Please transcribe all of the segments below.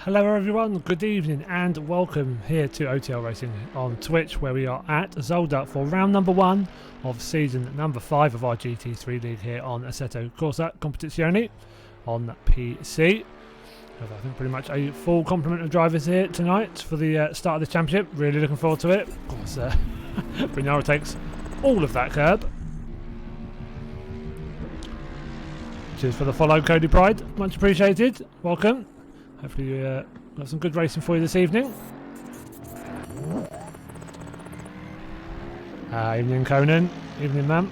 Hello everyone, good evening and welcome here to OTL Racing on Twitch, where we are at Zolder for round number 1 of season number 5 of our GT3 league here on Assetto Corsa Competizione on PC. I think pretty much a full complement of drivers here tonight for the start of the championship. Really looking forward to it. Of course, Brignara takes all of that curb. Cheers for the follow, Cody Pride. Much appreciated. Welcome. Hopefully we got some good racing for you this evening. Evening, Conan. Evening, ma'am.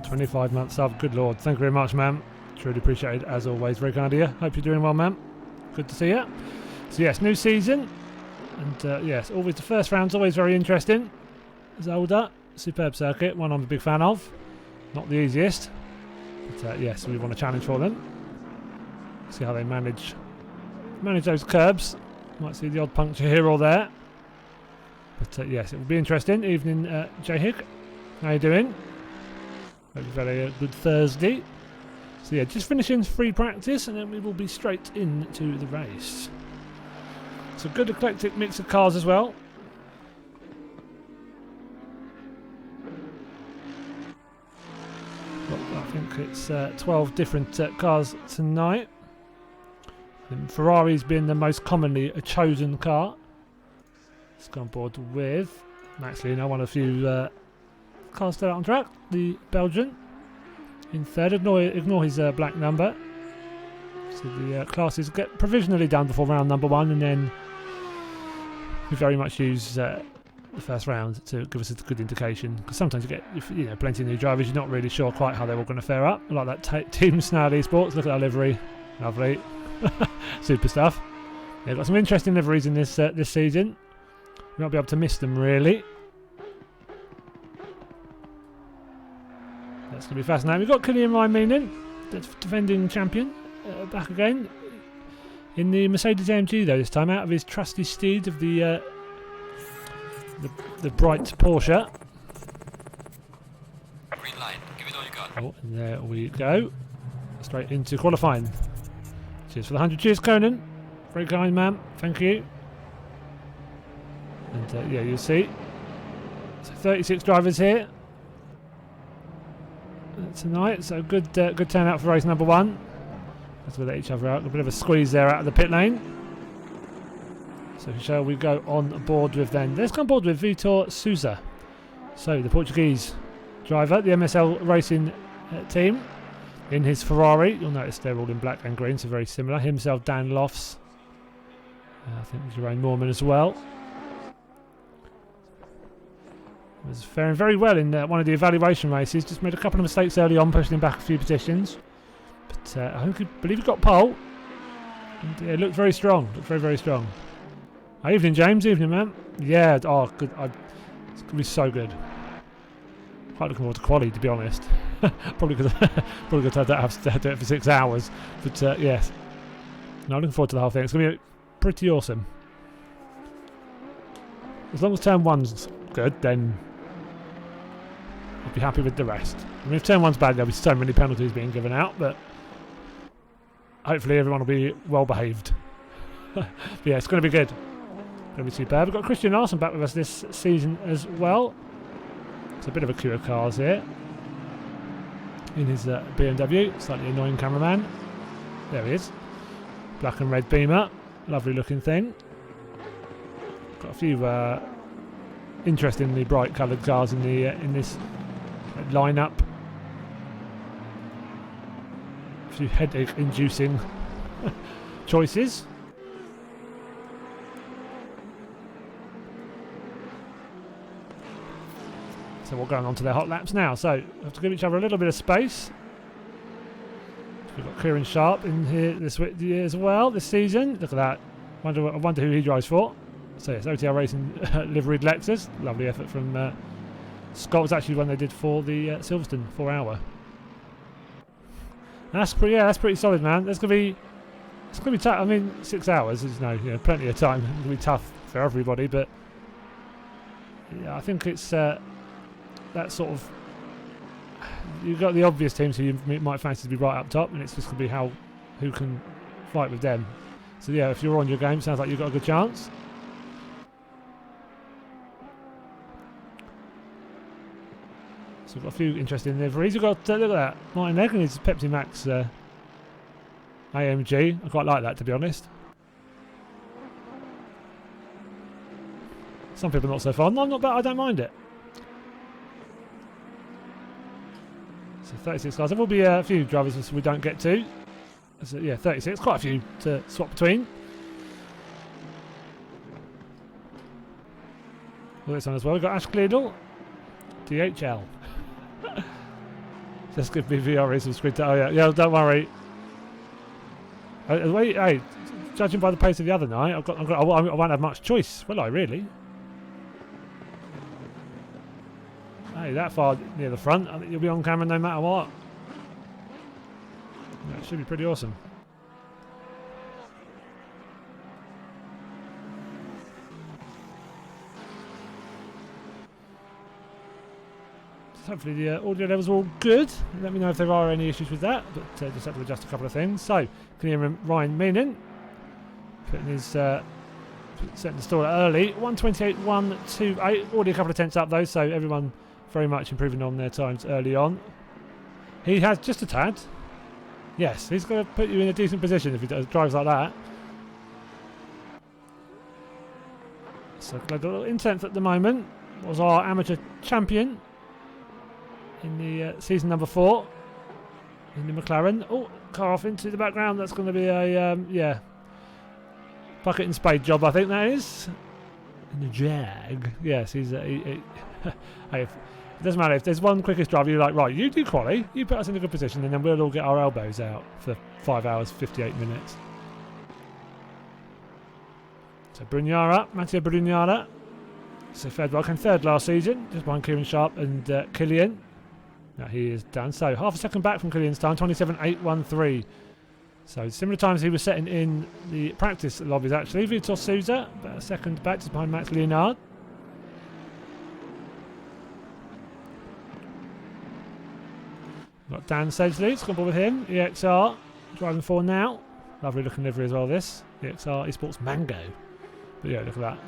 25 months sub. Good lord. Thank you very much, ma'am. Truly appreciated as always. Very kind of you. Hope you're doing well, ma'am. Good to see you. So yes, new season. And yes, always the first round's always very interesting. Zolder, superb circuit. One I'm a big fan of. Not the easiest. But yes, we want a challenge for them. See how they manage those curbs. Might see the odd puncture here or there. But yes, it will be interesting. Evening, Jay Hick. How you doing? Hope you've had a good Thursday. So yeah, just finishing free practice and then we will be straight into the race. It's a good eclectic mix of cars as well. I think it's 12 different cars tonight. And Ferrari's been the most commonly chosen car. Let's go on board with Max Lino, one of a few cars still out on track. The Belgian in third. Ignore his black number. So the classes get provisionally done before round number 1, and then we very much use the first round to give us a good indication, because sometimes you get plenty of new drivers. You're not really sure quite how they're all going to fare up. I like that Team Snail Esports. Look at our livery, lovely. Super stuff. Yeah, got some interesting liveries in this this season. We won't be able to miss them really. That's going to be fascinating. We've got Kylian Raikkonen, the defending champion, back again in the Mercedes AMG though, this time out of his trusty steed of the bright Porsche. Green line, give it all you got. Oh, and there we go. Straight into qualifying. Cheers for the 100. Cheers, Conan. Very kind, ma'am. Thank you. And yeah, you'll see. So 36 drivers here tonight. So good turnout for race number 1. As we let each other out. A bit of a squeeze there out of the pit lane. So shall we go on board with then? Let's go on board with Vitor Sousa. So the Portuguese driver, the MSL Racing team. In his Ferrari, you'll notice they're all in black and green, so very similar. Himself, Dan Lofts. I think Jerome Morman as well. Was faring very well in one of the evaluation races. Just made a couple of mistakes early on, pushing him back a few positions. But I believe he got pole. And it looked very strong. Looked very, very strong. Evening, James. Evening, man. Yeah, oh, good. It's going to be so good. Quite looking forward to quali, to be honest. probably because I have to do it for 6 hours. But yes, no, looking forward to the whole thing. It's going to be pretty awesome. As long as turn 1's good, then I'll be happy with the rest. I mean, if turn 1's bad, there'll be so many penalties being given out, but hopefully everyone will be well behaved. Yeah, it's going to be good. It's going to be superb. We've got Christian Larson back with us this season as well. It's a bit of a queue of cars here. In his BMW, slightly annoying cameraman. There he is. Black and red Beamer. Lovely looking thing. Got a few interestingly bright coloured cars in the in this lineup. A few headache inducing choices. So we're going on to their hot laps now. So we have to give each other a little bit of space. We've got Kieran Sharp in here this year as well, this season. Look at that. I wonder who he drives for. So yes, OTL Racing liveried Lexus. Lovely effort from Scott. Was actually one they did for the Silverstone 4-hour. That's pretty solid, man. It's gonna be tough. I mean, 6 hours is plenty of time. It's gonna be tough for everybody, but yeah, I think it's that sort of you've got the obvious teams who you might fancy to be right up top, and it's just going to be who can fight with them. So yeah, if you're on your game, sounds like you've got a good chance. So we've got a few interesting liveries. We've got, look at that, Martin Legg and his Pepsi Max AMG. I quite like that, to be honest. Some people not so fond. I'm not bad, I don't mind it. So 36 cars. There will be a few drivers we don't get to. So yeah, 36. Quite a few to swap between. Well, this one as well. We've got Ash Cleardle, DHL. Just give me VR some screen time. Oh yeah, yeah. Don't worry. Wait, hey, judging by the pace of the other night, I won't have much choice, will I? Really? Hey, that far near the front, I think you'll be on camera no matter what. That should be pretty awesome. Hopefully the audio levels are all good. Let me know if there are any issues with that, but just have to adjust a couple of things. So, can you hear Ryan Meenan putting his setting the stall early. 1:28.128. Already a couple of tenths up though, so everyone very much improving on their times early on. He has just a tad. Yes, he's going to put you in a decent position if he drives like that. So, in 10th at the moment was our amateur champion in the season number 4 in the McLaren. Oh, car off into the background. That's going to be a yeah, bucket and spade job, I think that is. In the Jag. Yes, he's hey, it doesn't matter if there's one quickest driver. You're like, right, you do quali, you put us in a good position, and then we'll all get our elbows out for 5 hours 58 minutes. So Brugnara, Matteo Brugnara. So fared well, came 3rd last season, just behind Kieran Sharp and Killian. Now he is done. So half a second back from Killian's time, 27.813. So similar times he was setting in the practice lobbies actually. Vitor Souza, about a second back, just behind Max Leonard. Got Dan Sedgley, it's gone with him. EXR, driving 4 now. Lovely looking livery as well, this. EXR Esports Mango. But yeah, look at that.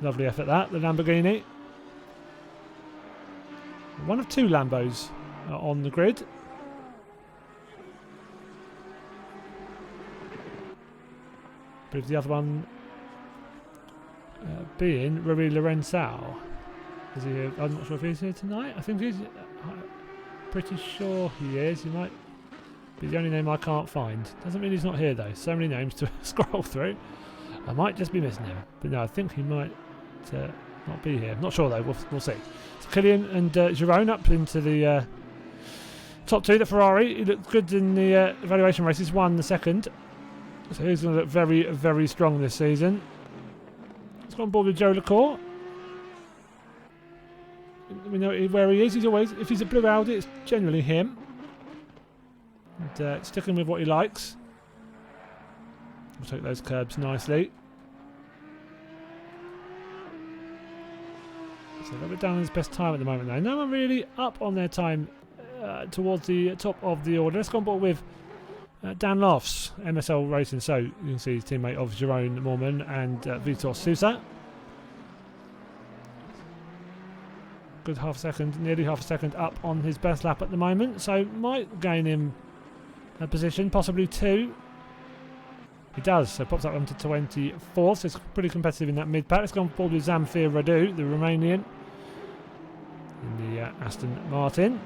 Lovely effort that. The Lamborghini. One of 2 Lambos on the grid. But the other one being Rui Lorenzao. Is he here? I'm not sure if he's here tonight. I think he's pretty sure he is. He might be the only name I can't find. Doesn't mean he's not here though. So many names to scroll through. I might just be missing him. But no, I think he might not be here. Not sure though. We'll see. So Killian and Girone up into the top 2. The Ferrari. He looked good in the evaluation races. Won the 2nd. So he's going to look very, very strong this season. He's got on board with Joe LaCour. We know where he is. He's always, if he's a blue Audi, it's generally him. And sticking with what he likes. We'll take those curbs nicely. So a little bit down on his best time at the moment though. No one really up on their time towards the top of the order. Let's go on board with Dan Lofts, MSL Racing. So you can see his teammate of Jerome Mormon and Vitor Sousa. Good half a second, nearly half a second up on his best lap at the moment. So might gain him a position, possibly 2. He does, so pops up onto 24th. So it's pretty competitive in that mid pack. Let's go on board with Zamfir Radu, the Romanian, in the Aston Martin.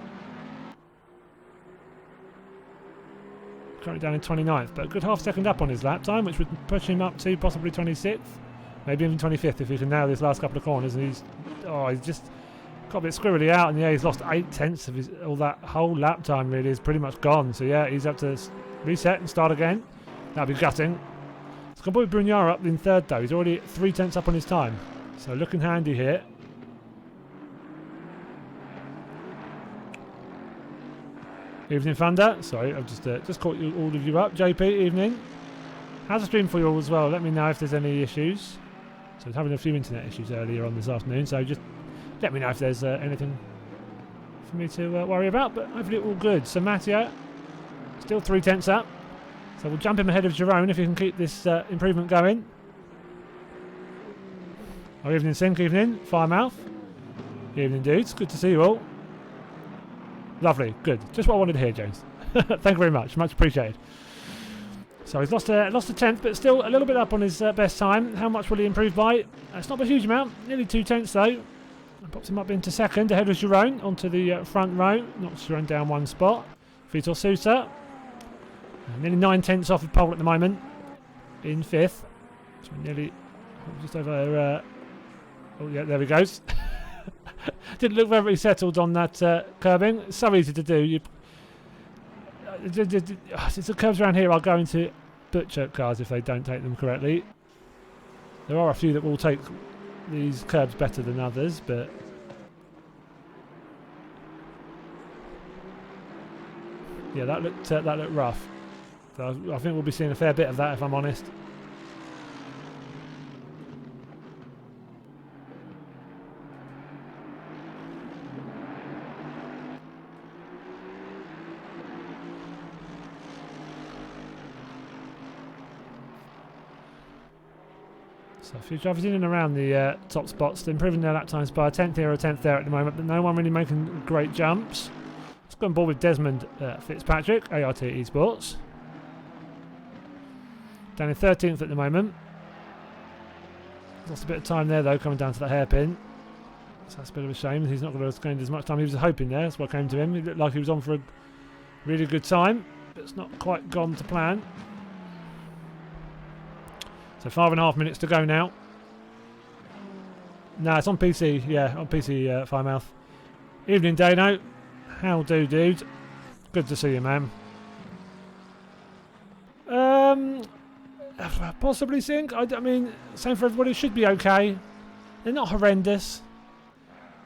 Currently down in 29th, but a good half second up on his lap time, which would push him up to possibly 26th, maybe even 25th if he can nail this last couple of corners. And he's just got a bit squirrely out, and yeah, he's lost 8 tenths of his that whole lap time. Really is pretty much gone. So yeah, he's have to reset and start again. That'll be gutting. It's got boy Brugnara up in 3rd though. He's already 3 tenths up on his time, so looking handy here. Evening Thunder. Sorry, I've just caught all of you up. JP, evening. How's the stream for you all as well? Let me know if there's any issues. So I was having a few internet issues earlier on this afternoon, so just let me know if there's anything for me to worry about. But hopefully all good. So Mattia, still 3 tenths up. So we'll jump him ahead of Jerome if he can keep this improvement going. Oh, evening, Sink, evening. Firemouth. Evening, dudes. Good to see you all. Lovely, good. Just what I wanted to hear, James. Thank you very much. Much appreciated. So he's lost a 10th, but still a little bit up on his best time. How much will he improve by? It's not a huge amount. Nearly 2 tenths though. That pops him up into second, ahead of Jerome, onto the front row. Knocks Jerome down 1 spot. Vitor Sousa. Nearly 9 tenths off of pole at the moment. In 5th. So nearly just over... oh yeah, there he goes. Didn't look very settled on that curbing. It's so easy to do. The curbs around here are going to butcher cars if they don't take them correctly. There are a few that will take these curbs better than others, but yeah, that looked rough. So I think we'll be seeing a fair bit of that, if I'm honest. So a few drivers in and around the top spots, improving their lap times by a 10th here or a 10th there at the moment, but no one really making great jumps. Let's go on board with Desmond Fitzpatrick, ART Esports. Down in 13th at the moment. Lost a bit of time there though, coming down to that hairpin. So that's a bit of a shame. He's not going to gain as much time he was hoping there. That's what came to him. He looked like he was on for a really good time, but it's not quite gone to plan. So 5.5 minutes to go now. No, it's on PC. Yeah, on PC, Firemouth. Evening, Dano. How do, dude? Good to see you, man. Possibly Sync. I mean, same for everybody. It should be okay. They're not horrendous.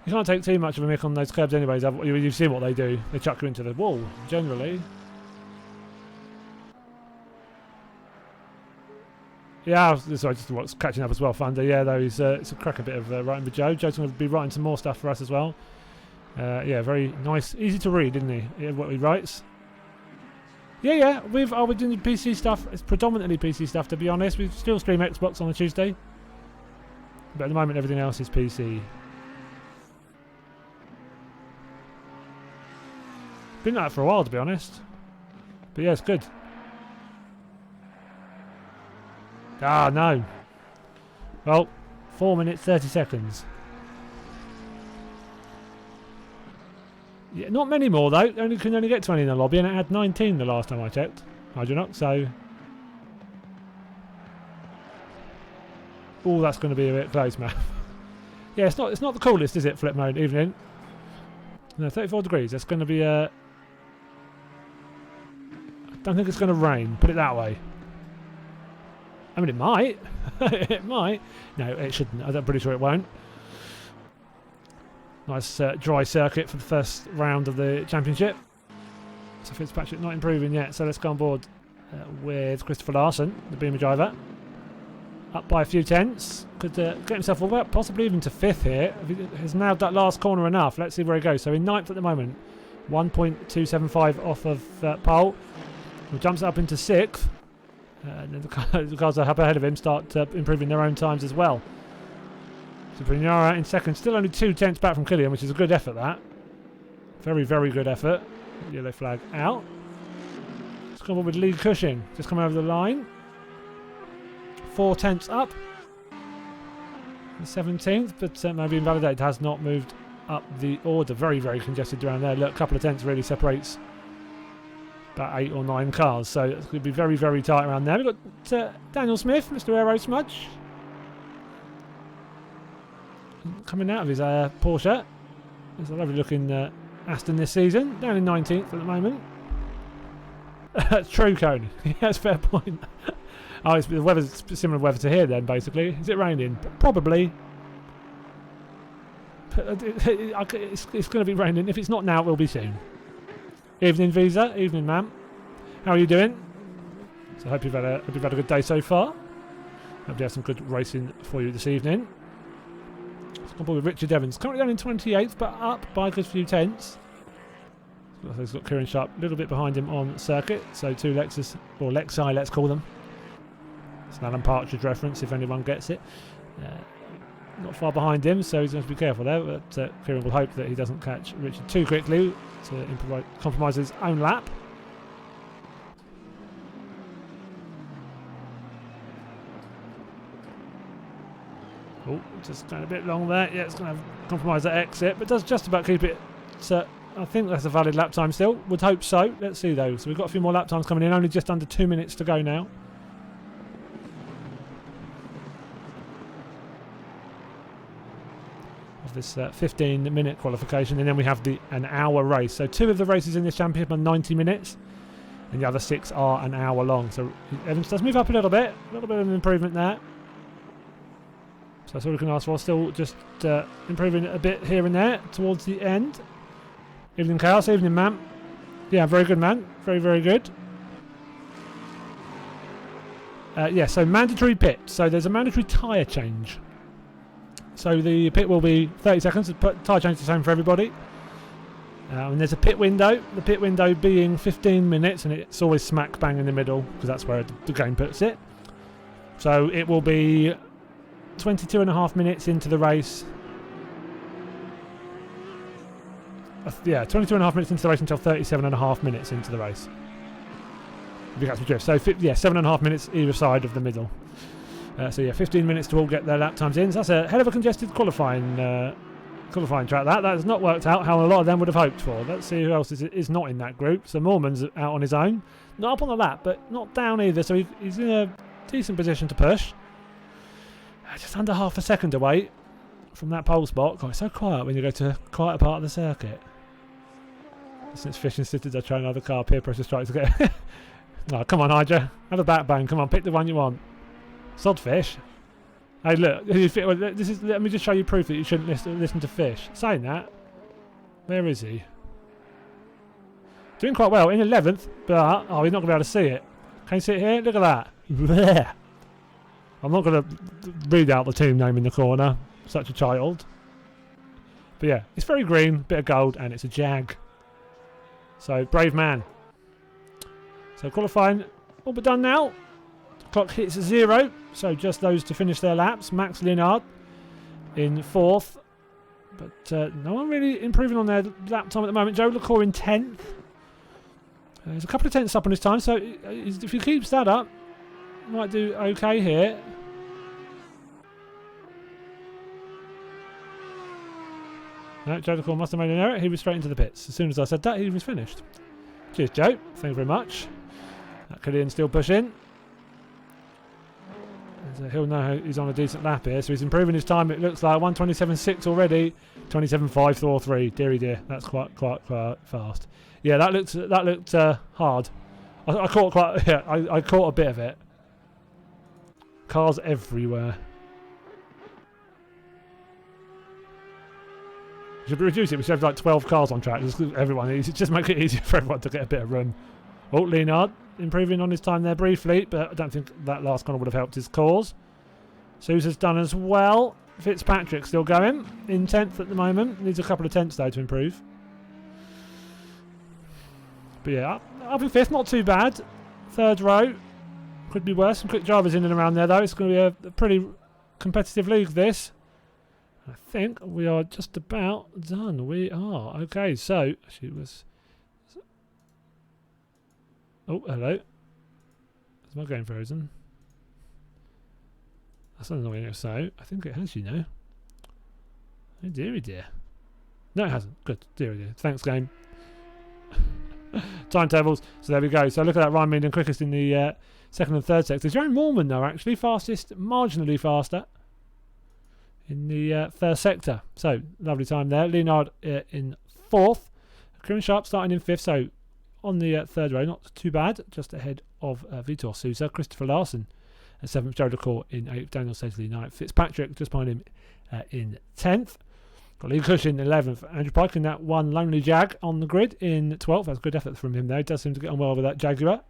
You can't take too much of a mick on those curbs anyways. You've seen what they do. They chuck you into the wall, generally. Yeah, sorry, just what's catching up as well, Thunder. Yeah, though, it's a cracking bit of writing with Joe. Joe's going to be writing some more stuff for us as well. Yeah, very nice. Easy to read, isn't he? Yeah, what he writes. Yeah, we're doing PC stuff. It's predominantly PC stuff, to be honest. We still stream Xbox on a Tuesday. But at the moment, everything else is PC. Been like that for a while, to be honest. But yeah, it's good. Ah, no. Well, 4 minutes, 30 seconds. Yeah, not many more, though. Can only get 20 in the lobby, and it had 19 the last time I checked. I do not, so... Oh, that's going to be a bit close, man. Yeah, it's not the coolest, is it, flip mode, evening? No, 34 degrees. That's going to be I don't think it's going to rain, put it that way. I mean, it might. It might. No, it shouldn't. I'm pretty sure it won't. Nice dry circuit for the first round of the championship. So Fitzpatrick not improving yet. So let's go on board with Christopher Larson, the Beamer driver. Up by a few tenths. Could get himself all up, possibly even to 5th here. Has nailed that last corner enough. Let's see where he goes. So in 9th at the moment. 1.275 off of pole. He jumps up into 6th. And then the cars that are up ahead of him start improving their own times as well. So Brignara in 2nd, still only 2 tenths back from Killian, which is a good effort, that. Very, very good effort. Yellow flag out. Let's go on with Lee Cushing, just coming over the line. 4 tenths up. The 17th, but maybe invalidated, has not moved up the order. Very, very congested around there. Look, a couple of tenths really separates about 8 or 9 cars, so it's going to be very, very tight around there. We've got Daniel Smith, Mr. Aero Smudge, coming out of his Porsche. It's a lovely looking Aston this season, down in 19th at the moment. True, Cone. Yeah, that's a fair point. Oh, it's the weather's similar weather to here then, basically. Is it raining? Probably. It's going to be raining. If it's not now, it will be soon. Evening, Visa. Evening, ma'am. How are you doing? So I hope you've had a good day so far. Hope you have some good racing for you this evening. Let's go on board with Richard Evans. Currently down in 28th, but up by a good few tenths. So he's got Kieran Sharp a little bit behind him on circuit. So 2 Lexus, or Lexi, let's call them. It's an Alan Partridge reference if anyone gets it. Not far behind him, so he's going to be careful there. But Kieran will hope that he doesn't catch Richard too quickly to compromise his own lap. Oh, just going a bit long there. Yeah, it's going to compromise that exit, but does just about keep it. So I think that's a valid lap time still. Would hope so. Let's see though. So we've got a few more lap times coming in. Only just under 2 minutes to go now. Of this 15-minute qualification, and then we have an hour race. So 2 of the races in this championship are 90 minutes, and the other 6 are an hour long. So Evans does move up a little bit of an improvement there. So that's all we can ask for. Still just improving a bit here and there towards the end. Evening Chaos, evening man. Yeah, very good man. Very, very good. Yeah, so mandatory pit. So there's a mandatory tyre change. So the pit will be 30 seconds. The tyre change is the same for everybody. And there's a pit window. The pit window being 15 minutes, and it's always smack bang in the middle because that's where the game puts it. So it will be 22.5 minutes into the race. Yeah, 22.5 minutes into the race until 37.5 minutes into the race. If you catch the drift. So yeah, 7.5 minutes either side of the middle. So yeah, 15 minutes to all get their lap times in. So that's a hell of a congested qualifying track. That has not worked out how a lot of them would have hoped for. Let's see who else is not in that group. So Moorman's out on his own. Not up on the lap, but not down either. So he's in a decent position to push. Just under half a second away from that pole spot. God, it's so quiet when you go to a quieter part of the circuit. Since Fishing City does try another car, peer pressure strikes again. Oh, come on, Hydra. Have a backbone. Come on, pick the one you want. Sodfish. Hey, look. Let me just show you proof that you shouldn't listen to Fish. Saying that, where is he? Doing quite well. In 11th, but... Oh, he's not going to be able to see it. Can you see it here? Look at that. Blech. I'm not going to read out the team name in the corner. Such a child. But yeah, it's very green, bit of gold, and it's a Jag. So, brave man. So, qualifying all but done now. Clock hits 0, so just those to finish their laps. Max Linard in 4th. But no one really improving on their lap time at the moment. Joe LaCour in 10th. There's a couple of tenths up on his time, so if he keeps that up, might do okay here. No, Joe LaCour must have made an error. He was straight into the pits. As soon as I said that, he was finished. Cheers, Joe. Thank you very much. Killian still pushing. And he'll know he's on a decent lap here, so he's improving his time. It looks like 1:27.6 already. 27.543. Deary dear, that's quite fast. Yeah, that looked hard. I caught quite. Yeah, I caught a bit of it. Cars everywhere. We should reduce it. We should have like 12 cars on track. Just make it easier for everyone to get a bit of room. Oh, Leonard improving on his time there briefly, but I don't think that last corner would have helped his cause. Sousa's done as well. Fitzpatrick still going in 10th at the moment. Needs a couple of tenths though to improve. But yeah, up in 5th, not too bad. 3rd row. Could be worse. Some quick drivers in and around there though. It's going to be a pretty competitive league this. I think we are just about done. We are. Okay, so she was... Oh, hello. Is my game frozen? That's annoying. So, I think it has, you know. Oh, dearie dear. No, it hasn't. Good. Dearie dear. Thanks, game. Timetables. So there we go. So look at that. Ryan Meaden quickest in the 2nd and 3rd sectors. Jaron Moorman, though, actually. Fastest, marginally faster in the 1st sector. So, lovely time there. Leonard in 4th. Kieran Sharp starting in 5th. So, on the 3rd row, not too bad. Just ahead of Vitor Sousa. Christopher Larson at 7th. Joe LaCour in 8th. Daniel Stateley 9th. Fitzpatrick just behind him in 10th. Got Lee Cush in 11th. Andrew Pike in that one lonely Jag on the grid in 12th. That's good effort from him there. He does seem to get on well with that Jaguar.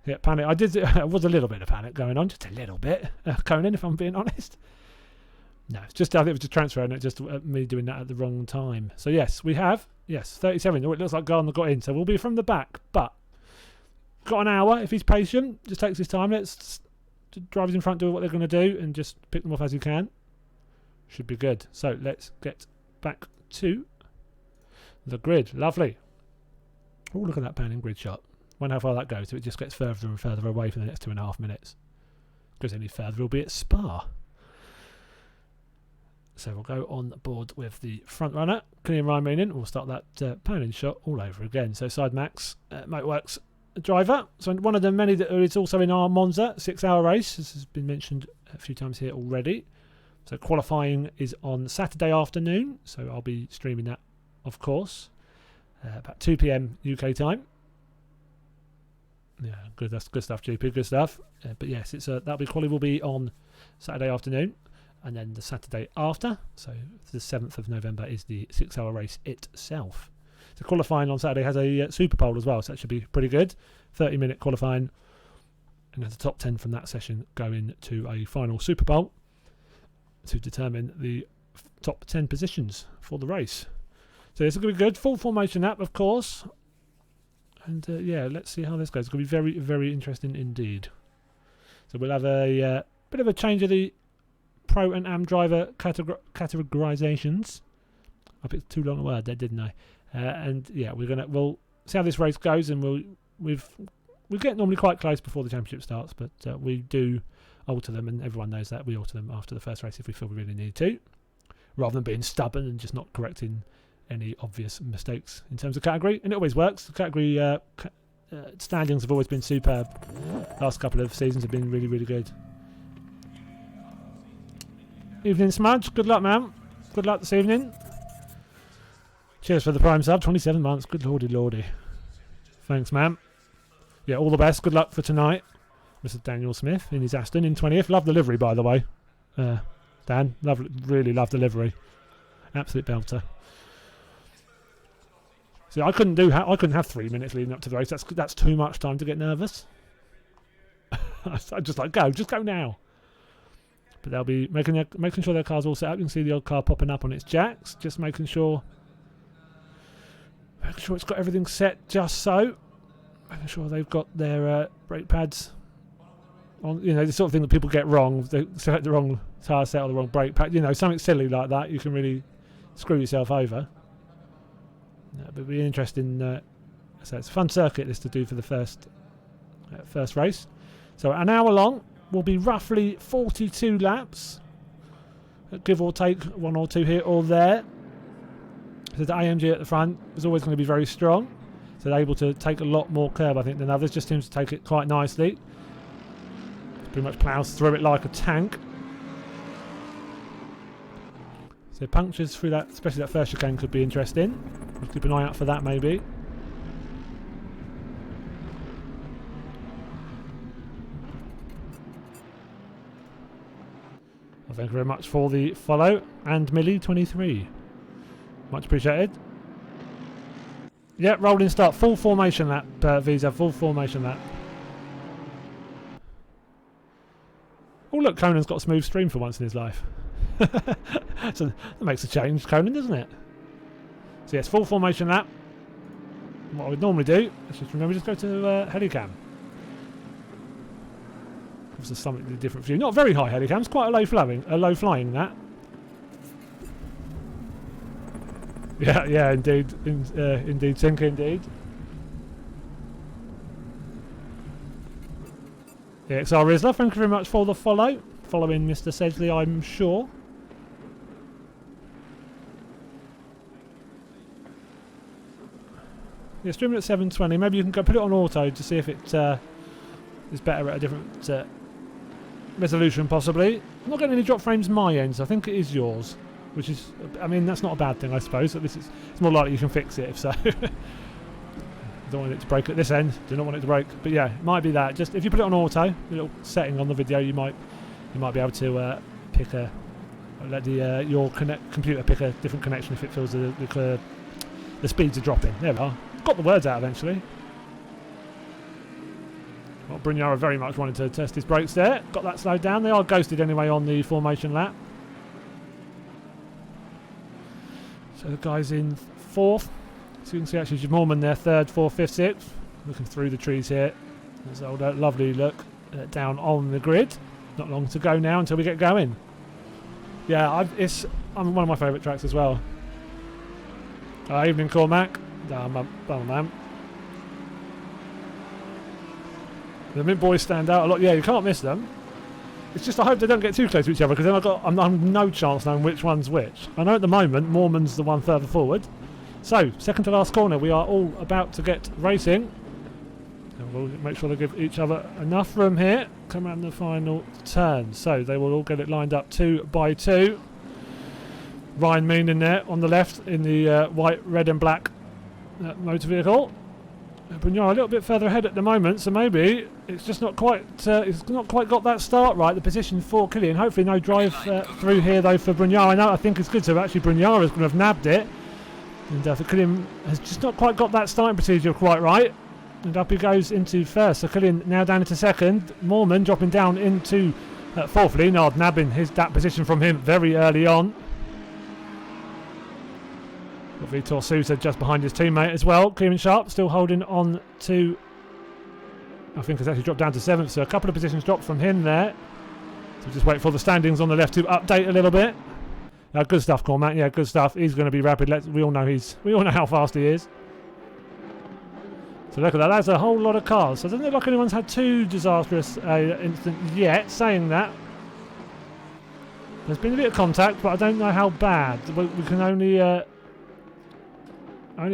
Yeah, panic. It was a little bit of panic going on. Just a little bit. Conan, if I'm being honest. No, it's just I think it was just transferring it, just me doing that at the wrong time. So yes, we have 37. Oh, it looks like Gardner got in, so we'll be from the back, but got an hour if he's patient. Just takes his time. Let's drivers in front do what they're going to do and just pick them off as you can. Should be good. So let's get back to the grid. Lovely. Oh, look at that panning grid shot. Wonder how far that goes. So it just gets further and further away for the next 2.5 minutes. Goes any further, it'll be at Spa. So we'll go on board with the front runner, Killian Ryan. We'll start that panning shot all over again. So Side Max Motorworks driver. So one of the many that is also in our Monza 6-hour race. This has been mentioned a few times here already. So qualifying is on Saturday afternoon. So I'll be streaming that, of course, about 2 p.m. UK time. Yeah, good. That's good stuff, GP. Good stuff. But yes, it's that'll be quali will be on Saturday afternoon, and then the Saturday after. So the 7th of November is the 6-hour race itself. So qualifying on Saturday has a Super Pole as well, so that should be pretty good. 30-minute qualifying, and then the top 10 from that session go into a final Super Pole to determine the top 10 positions for the race. So it's going to be good. Full formation app, of course. And yeah, let's see how this goes. It's going to be very, very interesting indeed. So we'll have a bit of a change of the Pro and Am driver categorizations. I picked too long a word there, didn't I? And yeah, we'll see how this race goes, and we get normally quite close before the championship starts, but we do alter them, and everyone knows that we alter them after the first race if we feel we really need to, rather than being stubborn and just not correcting any obvious mistakes in terms of category. And it always works. The category standings have always been superb. Last couple of seasons have been really, really good. Evening, Smudge. Good luck, man. Good luck this evening. Cheers for the Prime sub. 27 months. Good lordy, lordy. Thanks, man. Yeah, all the best. Good luck for tonight. Mr. Daniel Smith in his Aston in 20th. Love the livery, by the way. Dan, really love the livery. Absolute belter. See, I couldn't have 3 minutes leading up to the race. That's too much time to get nervous. I just like just go now. But they'll be making sure their car's all set up. You can see the old car popping up on its jacks. Just making sure it's got everything set just so. Making sure they've got their brake pads on. You know, the sort of thing that people get wrong. They select the wrong tyre set or the wrong brake pad. You know, something silly like that. You can really screw yourself over. But it'll be interesting. So it's a fun circuit this to do for the first race. So an hour long will be roughly 42 laps, give or take 1 or 2 here or there. So the AMG at the front is always going to be very strong. So they're able to take a lot more curb, I think, than others. Just seems to take it quite nicely. Pretty much ploughs through it like a tank. So punctures through that, especially that first chicane, could be interesting. We'll keep an eye out for that, maybe. Well, thank you very much for the follow. And Millie23. Much appreciated. Yep, rolling start. Full formation lap, Visa. Full formation lap. Oh, look, Conan's got a smooth stream for once in his life. So that makes a change, Conan, doesn't it? So yes, full formation lap. What I would normally do is just go to Helicam. It's a something different view. Not very high Helicam. It's quite a low flying that. Yeah, indeed, indeed, Tinker, indeed. The XR Rizzler, thank you very much for the follow. Following Mr. Sedgley, I'm sure. Yeah, streaming at 720. Maybe you can go put it on auto to see if it is better at a different resolution, possibly. I'm not getting any drop frames my end, so I think it is yours. Which is, I mean, that's not a bad thing, I suppose. At least it's more likely you can fix it if so. Don't want it to break at this end. Do not want it to break. But yeah, it might be that. Just if you put it on auto, a little setting on the video, you might be able to pick let your computer pick a different connection if it feels the speeds are dropping. There we are. Got the words out eventually. Well, Brunara very much wanted to test his brakes there. Got that slowed down. They are ghosted anyway on the formation lap. So the guy's in 4th. So you can see actually Mormon there, 3rd, 4th, 5th, 6th. Looking through the trees here. Zolder, lovely look down on the grid. Not long to go now until we get going. Yeah, it's one of my favourite tracks as well. Evening Cormac. Bum man. The mid boys stand out a lot. Yeah, you can't miss them. It's just I hope they don't get too close to each other, because then I'm no chance knowing which one's which. I know at the moment Mormon's the one further forward. So, second to last corner, we are all about to get racing. And we'll make sure they give each other enough room here. Come around the final turn. So they will all get it lined up 2 by 2. Ryan Mean in there on the left in the white, red and black motor vehicle. Brunjar a little bit further ahead at the moment, so maybe it's just not quite got that start right, the position for Killian. Hopefully no drive through here though for Brunjar. I think it's good, so actually Brunjar is going to have nabbed it. And for Killian has just not quite got that starting procedure quite right. And up he goes into first, so Killian now down into second. Mormon dropping down into 4th. Leonard nabbing that position from him very early on. Got Vitor Sousa just behind his teammate as well. Kieran Sharp still holding on to, I think it's actually dropped down to 7th, so a couple of positions dropped from him there. So just wait for the standings on the left to update a little bit. Good stuff, Cormac. Yeah, good stuff. He's going to be rapid. We all know how fast he is. So look at that. That's a whole lot of cars. So it doesn't look like anyone's had too disastrous incident yet. Saying that, there's been a bit of contact, but I don't know how bad. We can only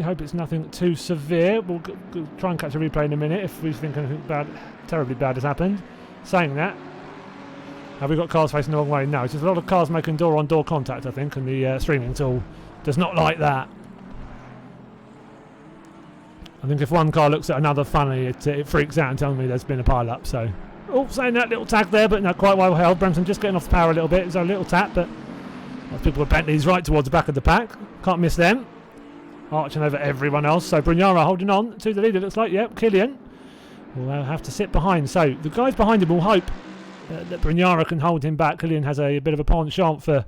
hope it's nothing too severe. We'll try and catch a replay in a minute if we think anything terribly bad has happened. Saying that, have we got cars facing the wrong way? No, it's just a lot of cars making door-on-door contact, I think, and the streaming tool does not like that. I think if one car looks at another funny, it freaks out and tells me there's been a pile-up. So, saying that, little tag there, but not quite well held. Bremson just getting off the power a little bit. It was a little tap, but lots of people with Bentleys right towards the back of the pack. Can't miss them. Arching over everyone else. So Brunjara holding on to the lead, it looks like. Yep, Killian will have to sit behind. So the guys behind him will hope that Brunjara can hold him back. Killian has a bit of a penchant for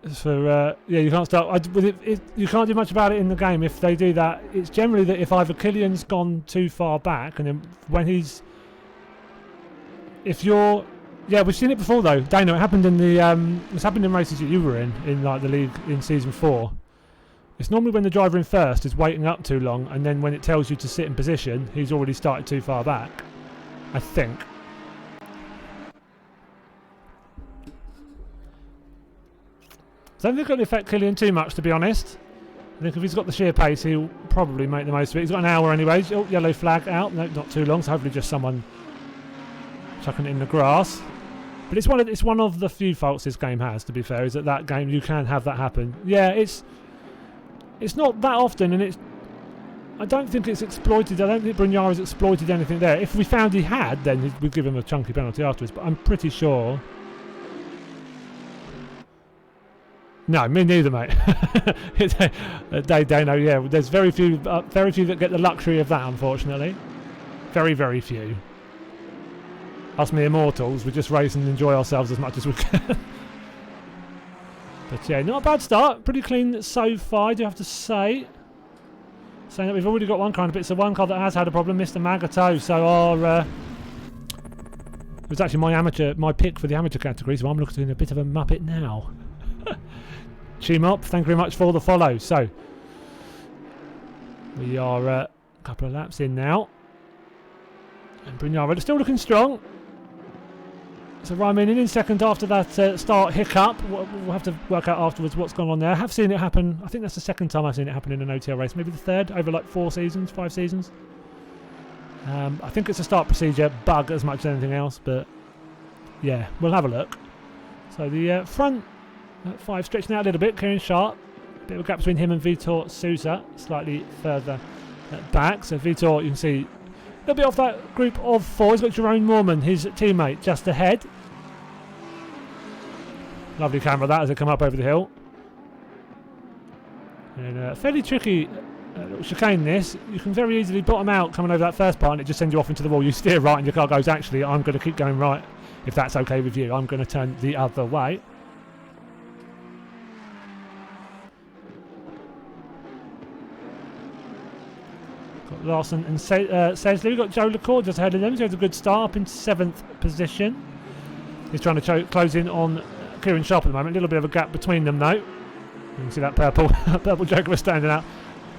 you can't start with it. You can't do much about it in the game if they do that. It's generally that if either Killian's gone too far back, and then when we've seen it before though, Dano. It happened in the it's happened in races that you were in like the league in season 4. It's normally when the driver in first is waiting up too long, and then when it tells you to sit in position, he's already started too far back, I think. I don't think it'll affect Killian too much, to be honest. I think if he's got the sheer pace, he'll probably make the most of it. He's got an hour anyways. Oh, yellow flag out. No, not too long, so hopefully just someone chucking it in the grass. But it's one of the few faults this game has, to be fair, is that game you can have that happen. Yeah, it's not that often, and I don't think it's exploited. I don't think Brunjara's exploited anything there. If we found he had, then we'd give him a chunky penalty afterwards, but I'm pretty sure. No, me neither, mate. They know. Yeah, there's very few that get the luxury of that, unfortunately. Very, very few. Us mere mortals, we just race and enjoy ourselves as much as we can. But yeah, not a bad start. Pretty clean so far, I do have to say. Saying that we've already got one kind of bit. So one car that has had a problem, Mr. Magato. So it was actually my pick for the amateur category. So I'm looking at a bit of a muppet now. Chimop, thank you very much for the follow. So we are a couple of laps in now, and Brunjara still looking strong. So Ryman in second after that start hiccup. We'll have to work out afterwards what's gone on there. I have seen it happen. I think that's the second time I've seen it happen in an OTL race. Maybe the third over like 5 seasons. I think it's a start procedure bug as much as anything else, but yeah, we'll have a look. So the front 5 stretching out a little bit. Kieran Sharp, a bit of a gap between him and Vitor Sousa, slightly further back. So Vitor, you can see a little bit off that group of 4. He's got Jerome Mormon, his teammate, just ahead. Lovely camera that as they come up over the hill. And fairly tricky little chicane this. You can very easily bottom out coming over that first part and it just sends you off into the wall. You steer right and your car goes, actually, I'm going to keep going right. If that's okay with you, I'm going to turn the other way. Larson and Sesley. We've got Joe LaCour just ahead of them, so he has a good start up into 7th position. He's trying to close in on Kieran Sharp at the moment. A little bit of a gap between them though. You can see that purple joker standing out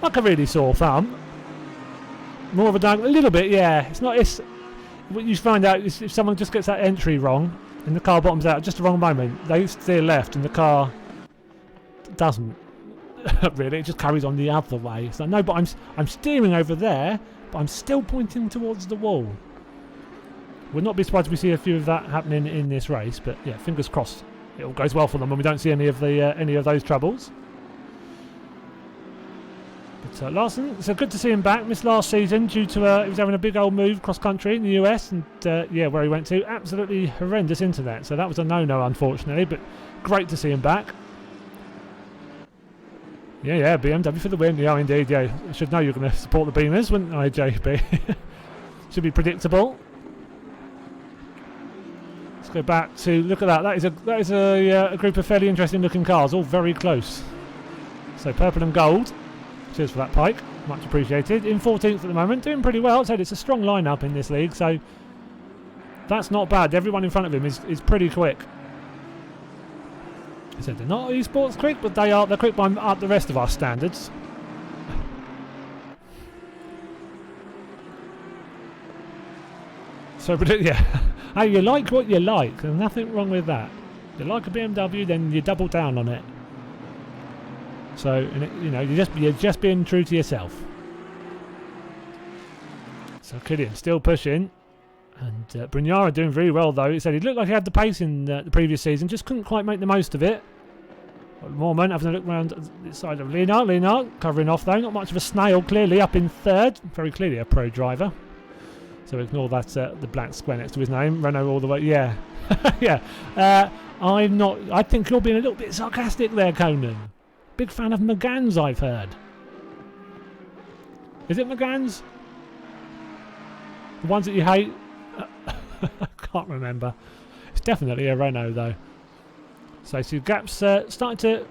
like a really sore thumb. More of a dark, a little bit, yeah. It's not. It's what you find out is if someone just gets that entry wrong and the car bottoms out at just the wrong moment, they steer left and the car doesn't. Really, it just carries on the other way. It's like, no, but I'm steering over there, but I'm still pointing towards the wall. Would not be surprised if we see a few of that happening in this race, but yeah, fingers crossed it all goes well for them and we don't see any of those troubles. But Larson, so good to see him back. Missed last season due to he was having a big old move cross country in the US, and yeah, where he went to, absolutely horrendous internet. So that was a no-no, unfortunately. But great to see him back. Yeah, BMW for the win. Yeah, indeed. Yeah, I should know you're going to support the Beamers, wouldn't I, JB? Should be predictable. Let's go back to look at that. That is a group of fairly interesting-looking cars, all very close. So purple and gold. Cheers for that, Pike. Much appreciated. In 14th at the moment, doing pretty well. I said it's a strong lineup in this league, so that's not bad. Everyone in front of him is pretty quick. I said they're not esports quick, but they're quick by up the rest of our standards. So, yeah. Hey, you like what you like. There's nothing wrong with that. If you like a BMW, then you double down on it. So, you know, you're just being true to yourself. So, Killian still pushing. And Brignara doing very well, though. He said he looked like he had the pace in the previous season, just couldn't quite make the most of it. Mormon having a look around the side of Lienard covering off, though. Not much of a snail, clearly, up in 3rd. Very clearly a pro driver. So ignore that, the black square next to his name. Renault all the way, yeah. Yeah. I think you're being a little bit sarcastic there, Conan. Big fan of McGann's, I've heard. Is it McGann's? The ones that you hate? I can't remember. It's definitely a Renault though. So see gaps starting to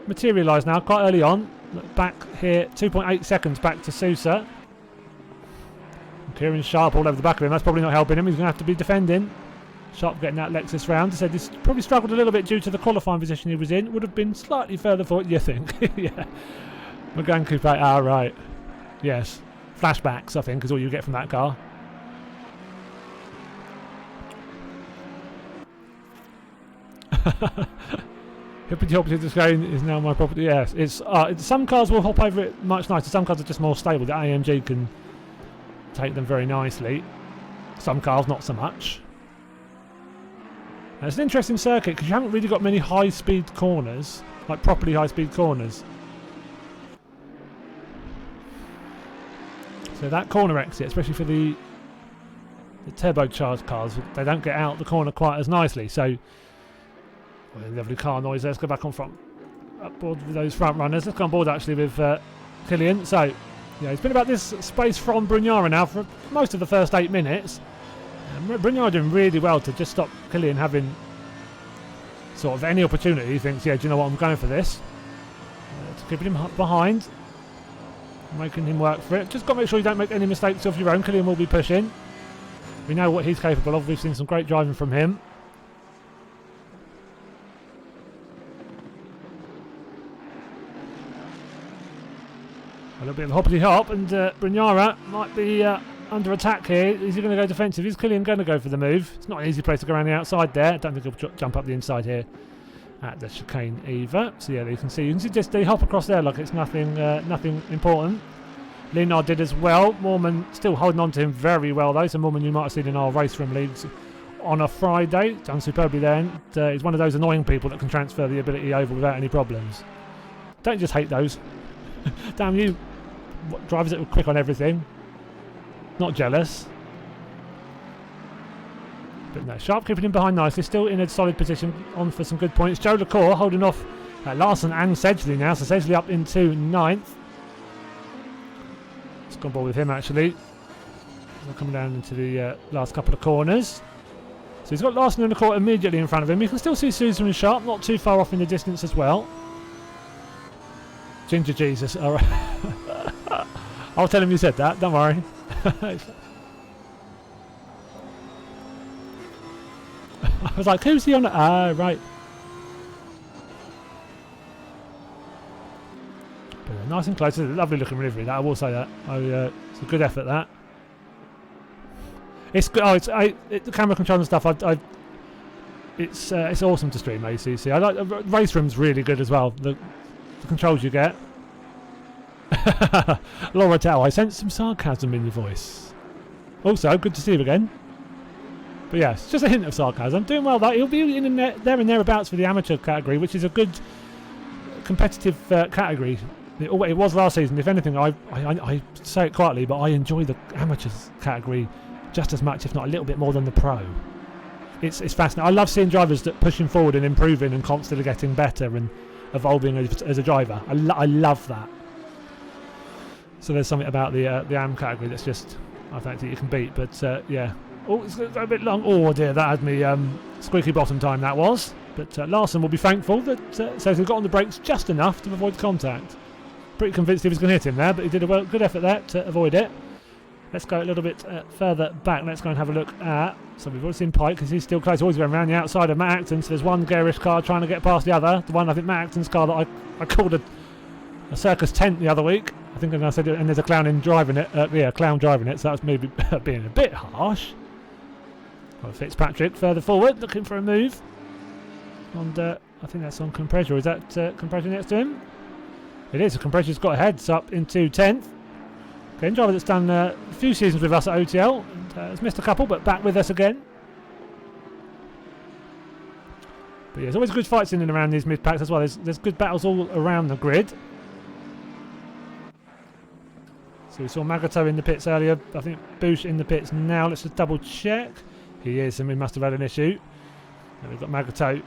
materialise now quite early on. Look back here, 2.8 seconds back to Sousa. Kieran Sharp all over the back of him. That's probably not helping him. He's going to have to be defending. Sharp getting that Lexus round. He said he's probably struggled a little bit due to the qualifying position he was in. Would have been slightly further forward, you think? Yeah. McGann Coupe. Ah, right. Yes. Flashbacks, I think, is all you get from that car. Hippity hoppity this game is now my property. Yes, it's some cars will hop over it much nicer. Some cars are just more stable. The AMG can take them very nicely. Some cars not so much. Now, it's an interesting circuit because you haven't really got many high-speed corners, like properly high-speed corners. So that corner exit, especially for the turbocharged cars, they don't get out the corner quite as nicely. So. Well, lovely car noise there. Let's go back on front. Up board with those front runners. Let's go on board actually with Killian. So, yeah, it's been about this space from Brignara now for most of the first 8 minutes. Brignara doing really well to just stop Killian having sort of any opportunity. He thinks, yeah, do you know what, I'm going for this. It's keeping him behind. Making him work for it. Just got to make sure you don't make any mistakes of your own. Killian will be pushing. We know what he's capable of. We've seen some great driving from him. A little bit of a hoppity hop, and Brignara might be under attack here. Is he going to go defensive? Is Killian going to go for the move? It's not an easy place to go around the outside there. I don't think he'll jump up the inside here at the chicane either. So yeah, you can see just they hop across there like it's nothing important. Lienard did as well. Mormon still holding on to him very well though. So Mormon you might have seen in our race room leagues on a Friday. Done superbly there. And, he's one of those annoying people that can transfer the ability over without any problems. Don't just hate those. Damn you. Drivers that were quick on everything. Not jealous. But no, Sharp keeping him behind nicely. Still in a solid position. On for some good points. Joe LaCour holding off Larson and Sedgley now. So Sedgley up into 9th. Let's go on board with him actually. We're coming down into the last couple of corners. So he's got Larson and LaCour immediately in front of him. You can still see Susan and Sharp. Not too far off in the distance as well. Ginger Jesus. All right. I I'll tell him you said that, don't worry. I was like, who's he on? Ah, right. But nice and close. It's a lovely looking delivery, that, I will say that. It's a good effort, that. It's good. Oh, the camera control and stuff. It's awesome to stream ACC. I like the race room's really good as well. The controls you get. Laura Tao, I sense some sarcasm in your voice. Also, good to see you again. But yeah, it's just a hint of sarcasm. Doing well, though. He'll be in there and thereabouts for the amateur category, which is a good competitive category. It was last season. If anything, I say it quietly, but I enjoy the amateurs category just as much, if not a little bit more, than the pro. It's fascinating. I love seeing drivers that pushing forward and improving and constantly getting better and evolving as a driver. I love that. So there's something about the AM category that's just, I don't think you can beat. But yeah, oh, it's a bit long. Oh dear, that had me squeaky bottom time, that was. But Larson will be thankful that says he got on the brakes just enough to avoid contact. Pretty convinced he was going to hit him there, but he did a good effort there to avoid it. Let's go a little bit further back. Let's go and have a look at... So we've already seen Pike because he's still close. Always going around the outside of Matt Acton. So there's one garish car trying to get past the other. The one, I think, Matt Acton's car that I called a circus tent the other week. I think I said it, and there's a clown driving it. Yeah, a clown driving it. So that was maybe being a bit harsh. Well, Fitzpatrick further forward, looking for a move. And I think that's on Compressor. Is that Compressor next to him? It is. Compressor's got a heads up into 10th. Again, driver that's done a few seasons with us at OTL. And, has missed a couple, but back with us again. But yeah, there's always good fights in and around these mid-packs as well. There's good battles all around the grid. So we saw Magato in the pits earlier. I think Bush in the pits now. Let's just double check. He is, and we must have had an issue. And we've got Magato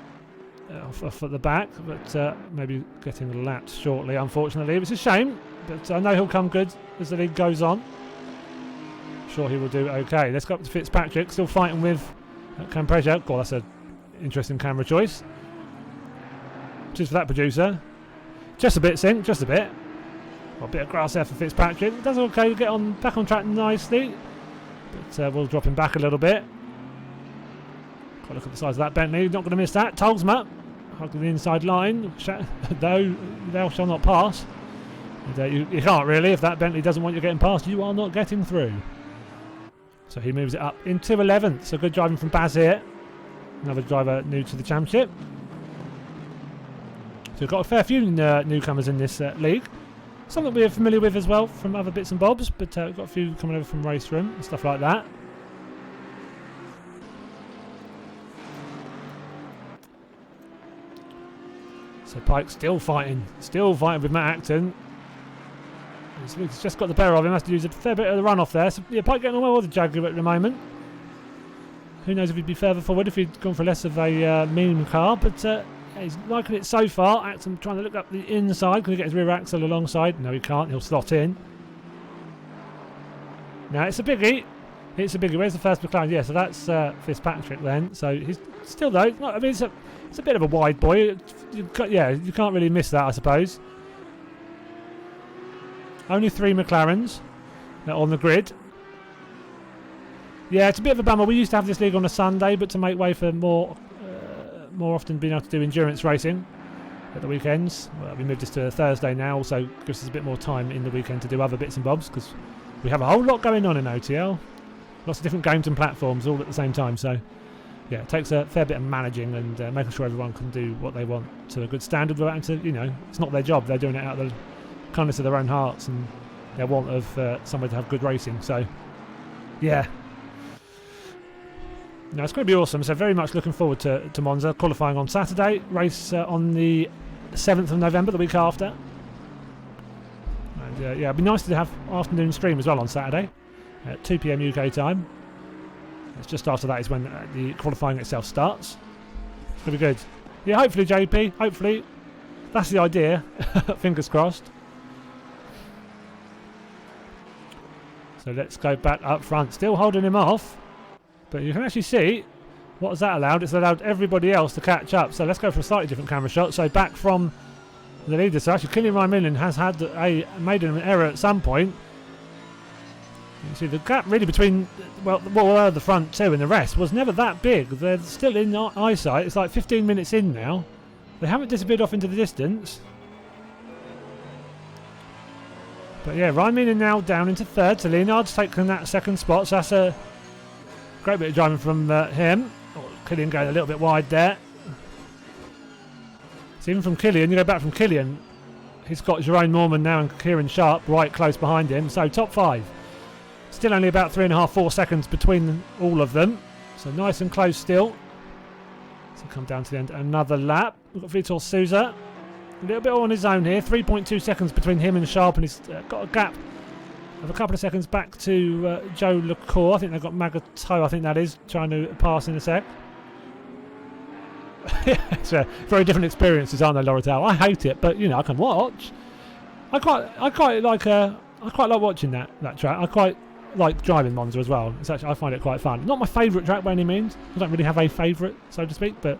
off at the back, but maybe getting lapped shortly, unfortunately. It's a shame, but I know he'll come good as the league goes on. I'm sure he will do okay. Let's go up to Fitzpatrick, still fighting with Compressor. God, that's an interesting camera choice. Cheers for that, producer. Just a bit, Sink, just a bit. Got a bit of grass there for Fitzpatrick. Does okay, get on back on track nicely, but we'll drop him back a little bit. Got to look at the size of that Bentley. Not going to miss that. Tolsma hugging the inside line. Though thou shall not pass. And, you can't really. If that Bentley doesn't want you getting past, you are not getting through. So he moves it up into 11th. So good driving from Baz here. Another driver new to the championship. So we've got a fair few newcomers in this league. Some that we're familiar with as well from other bits and bobs. But we've got a few coming over from Race Room and stuff like that. So Pike still fighting with Matt Acton. He's just got the better of him, has to use a fair bit of the runoff there. So yeah, Pike getting on well with the Jaguar at the moment. Who knows if he'd be further forward if he'd gone for less of a medium car, but he's liking it so far. Acton trying to look up the inside. Can he get his rear axle alongside? No, he can't. He'll slot in. Now it's a biggie. It's a biggie. Where's the first McLaren? Yeah, so that's Fitzpatrick then. So he's still though. I mean, it's a bit of a wide boy. You can't really miss that, I suppose. Only 3 McLarens on the grid. Yeah, it's a bit of a bummer. We used to have this league on a Sunday, but to make way for more often being able to do endurance racing at the weekends, well, we moved this to a Thursday now. Also gives us a bit more time in the weekend to do other bits and bobs because we have a whole lot going on in OTL. Lots of different games and platforms all at the same time. So yeah, it takes a fair bit of managing and making sure everyone can do what they want to a good standard without having to, it's not their job. They're doing it out of the kindness of their own hearts and their want of somewhere to have good racing. So yeah. No, it's going to be awesome. So very much looking forward to Monza. Qualifying on Saturday. Race on the 7th of November, the week after. And yeah, it'd be nice to have afternoon stream as well on Saturday at 2 PM UK time. It's just after that is when the qualifying itself starts. It's going to be good. Yeah, hopefully JP. Hopefully. That's the idea. Fingers crossed. So let's go back up front. Still holding him off. But you can actually see, what has that allowed? It's allowed everybody else to catch up. So let's go for a slightly different camera shot. So back from the leader. So actually, Kylian Raimillon has made an error at some point. You see the gap really between the front two and the rest was never that big. They're still in eyesight. It's like 15 minutes in now. They haven't disappeared off into the distance. But yeah, Ryman now down into third. So Leonard's taken that second spot. So that's a great bit of driving from him. Oh, Killian going a little bit wide there. So even from Killian, you go back from Killian, he's got Jerome Mormon now and Kieran Sharp right close behind him. So top 5. Still only about 3.5-4 seconds between all of them. So nice and close still. So come down to the end. Another lap. We've got Vitor Souza. A little bit on his own here. 3.2 seconds between him and Sharp. And he's got a gap of a couple of seconds back to Joe LaCour. I think they've got Magato, I think that is, trying to pass in a sec. It's very different experiences, aren't they, Lorratel? I hate it, but you know I can watch. I quite like watching that track. I quite like driving Monza as well. It's actually, I find it quite fun. Not my favourite track by any means. I don't really have a favourite, so to speak, but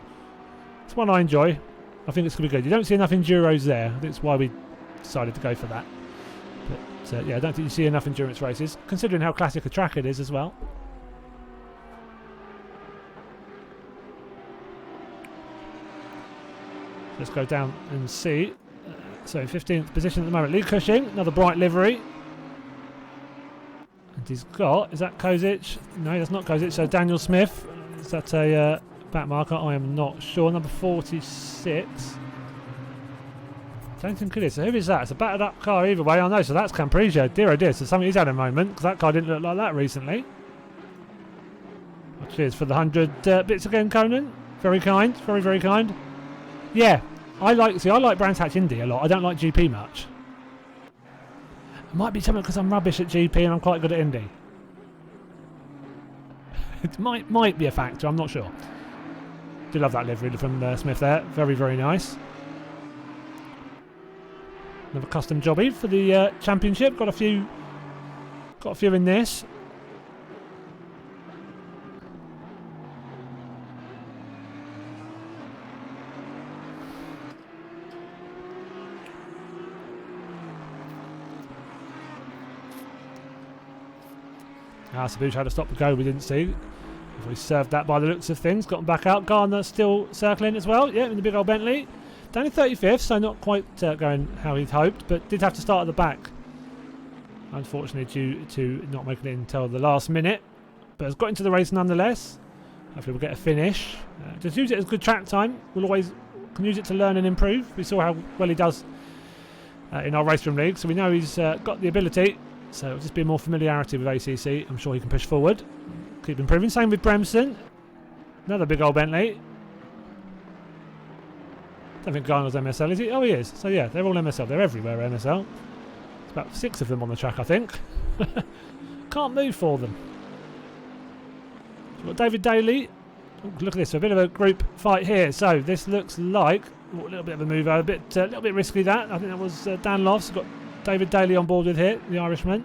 it's one I enjoy. I think it's going to be good. You don't see enough Enduros there. I think that's why we decided to go for that. But yeah, I don't think you see enough endurance races, considering how classic a track it is as well. Let's go down and see. So 15th position at the moment. Lee Cushing, another bright livery. And he's got, is that Kozic? No, that's not Kozic. So Daniel Smith. Is that a back marker? I am not sure. Number 46. Don't think it is. So who is that? It's a battered up car either way. I know. So that's Camprigio. Dear oh dear. So something he's had a moment, because that car didn't look like that recently. Well, cheers for the 100 bits again, Conan. Very kind. Very, very kind. Yeah, I like Brands Hatch Indy a lot. I don't like GP much. It might be something because I'm rubbish at GP and I'm quite good at Indy. It might be a factor. I'm not sure. Do love that livery from Smith there. Very, very nice. Another custom jobby for the championship. Got a few in this. Sabush had a stop and go we didn't see. We served that by the looks of things. Got him back out. Garner still circling as well. Yeah, in the big old Bentley. Down in 35th, so not quite going how he'd hoped, but did have to start at the back. Unfortunately, due to not making it until the last minute. But has got into the race nonetheless. Hopefully we'll get a finish. Just use it as good track time. We'll always can use it to learn and improve. We saw how well he does in our race room league, so we know he's got the ability. So it'll just be more familiarity with ACC. I'm sure he can push forward. Keep improving. Same with Bremson. Another big old Bentley. Don't think Garner's MSL, is he? Oh, he is. So yeah, they're all MSL. They're everywhere MSL. There's about 6 of them on the track, I think. Can't move for them. We've got David Daly. Oh, look at this. A bit of a group fight here. So this looks like a little bit of a move over. A little bit risky that. I think that was Dan Lofts. Got David Daly on board with here, the Irishman.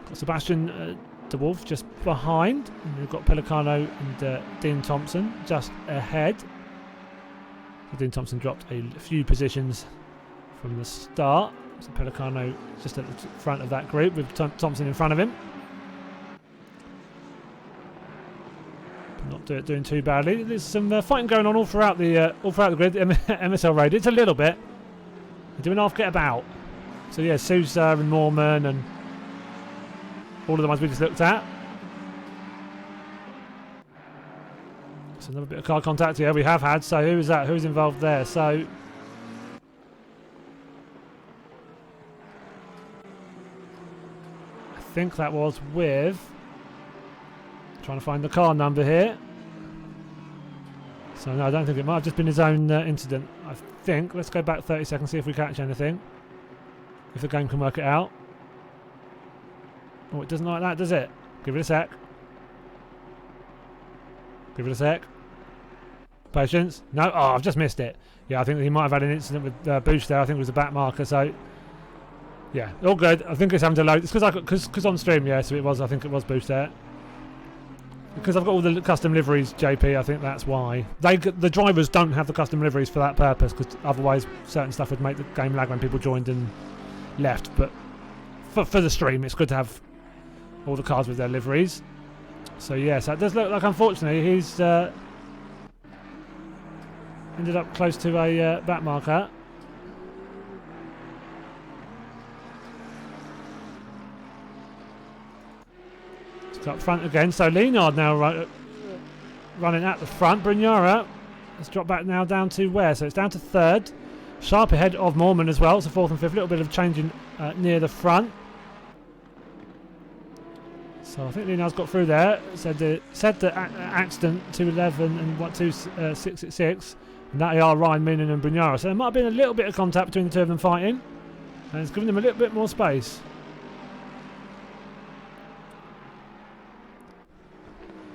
Got Sebastian de Wolf just behind. And we've got Pelicano and Dean Thompson just ahead. So Dean Thompson dropped a few positions from the start. So Pelicano just at the front of that group with Thompson in front of him. Not doing too badly. There's some fighting going on all throughout the grid. MSL raid. It's a little bit. They're doing half get about. So yeah, Sousa and Mormon and all of the ones we just looked at. So another bit of car contact here we have had. So who is that? Who's involved there? So I think that was with, trying to find the car number here. So no, I don't think it might have just been his own incident. I think. Let's go back 30 seconds, see if we catch anything. If the game can work it out. Oh, it doesn't like that, does it? Give it a sec. Give it a sec. Patience. No, oh, I've just missed it. Yeah, I think he might have had an incident with Boost there. I think it was a back marker, so yeah, all good. I think it's having to load. It's because on stream, yeah, so it was, I think it was Boost there. Because I've got all the custom liveries, JP, I think that's why. The drivers don't have the custom liveries for that purpose, because otherwise certain stuff would make the game lag when people joined and left. But for the stream, it's good to have all the cars with their liveries. So yes, that does look like, unfortunately, he's ended up close to a back marker. It's up front again. So Leonard now running at the front. Brignara has dropped back now down to where? So it's down to third. Sharp ahead of Mormon as well. So fourth and fifth. A little bit of changing near the front. So I think Leonard's got through there. Said the accident 211 and 666. And that are Ryan Moonen and Brignara. So there might have been a little bit of contact between the two of them fighting. And it's given them a little bit more space.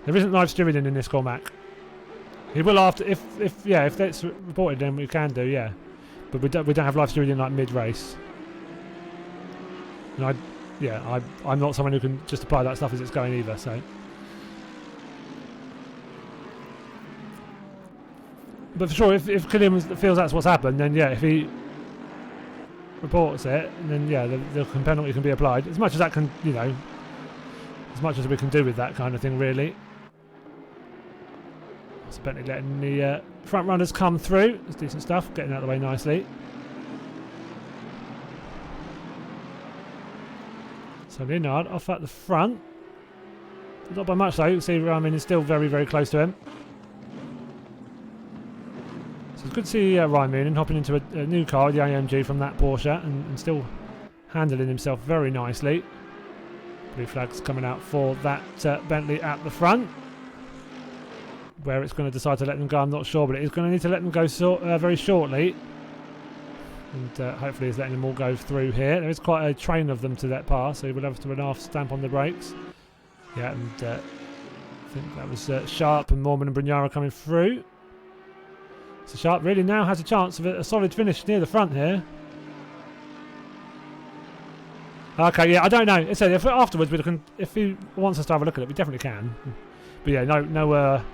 There isn't live steering in this Cormac. He will after if that's reported, then we can do, yeah. But we don't have live steering in like mid race. And I'm not someone who can just apply that stuff as it's going either. So, but for sure, if Killian feels that's what's happened, then yeah, if he reports it, then yeah, the penalty can be applied. As much as that can, as much as we can do with that kind of thing, really. So Bentley letting the front runners come through. It's decent stuff, getting out of the way nicely. So Leonard off at the front. Not by much though. You can see Ramin is still very, very close to him. So it's good to see Ryan Moonen hopping into a new car, the AMG from that Porsche, and still handling himself very nicely. Blue flags coming out for that Bentley at the front. Where it's going to decide to let them go, I'm not sure, but it is going to need to let them go very shortly. And hopefully it's letting them all go through here. There is quite a train of them to let pass, so we'll have to run off, stamp on the brakes. Yeah, and I think that was Sharp and Mormon and Brignara coming through. So Sharp really now has a chance of a solid finish near the front here. Okay, yeah, I don't know. It said if afterwards if he wants us to have a look at it, we definitely can. But yeah, no.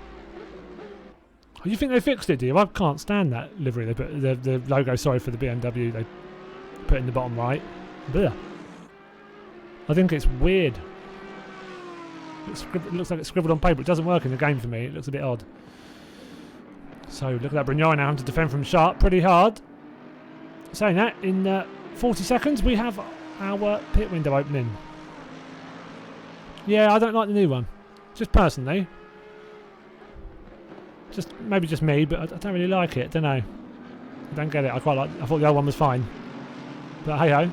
You think they fixed it, do you? I can't stand that livery. They put the logo. Sorry for the BMW. They put in the bottom right. Blech. I think it's weird. It looks like it's scribbled on paper. It doesn't work in the game for me. It looks a bit odd. So look at that. Brignara now having to defend from Sharp pretty hard. Saying that, in 40 seconds we have our pit window opening. Yeah, I don't like the new one. Just personally. Maybe just me, but I don't really like it. Don't know. I don't get it. I thought the old one was fine. But hey ho.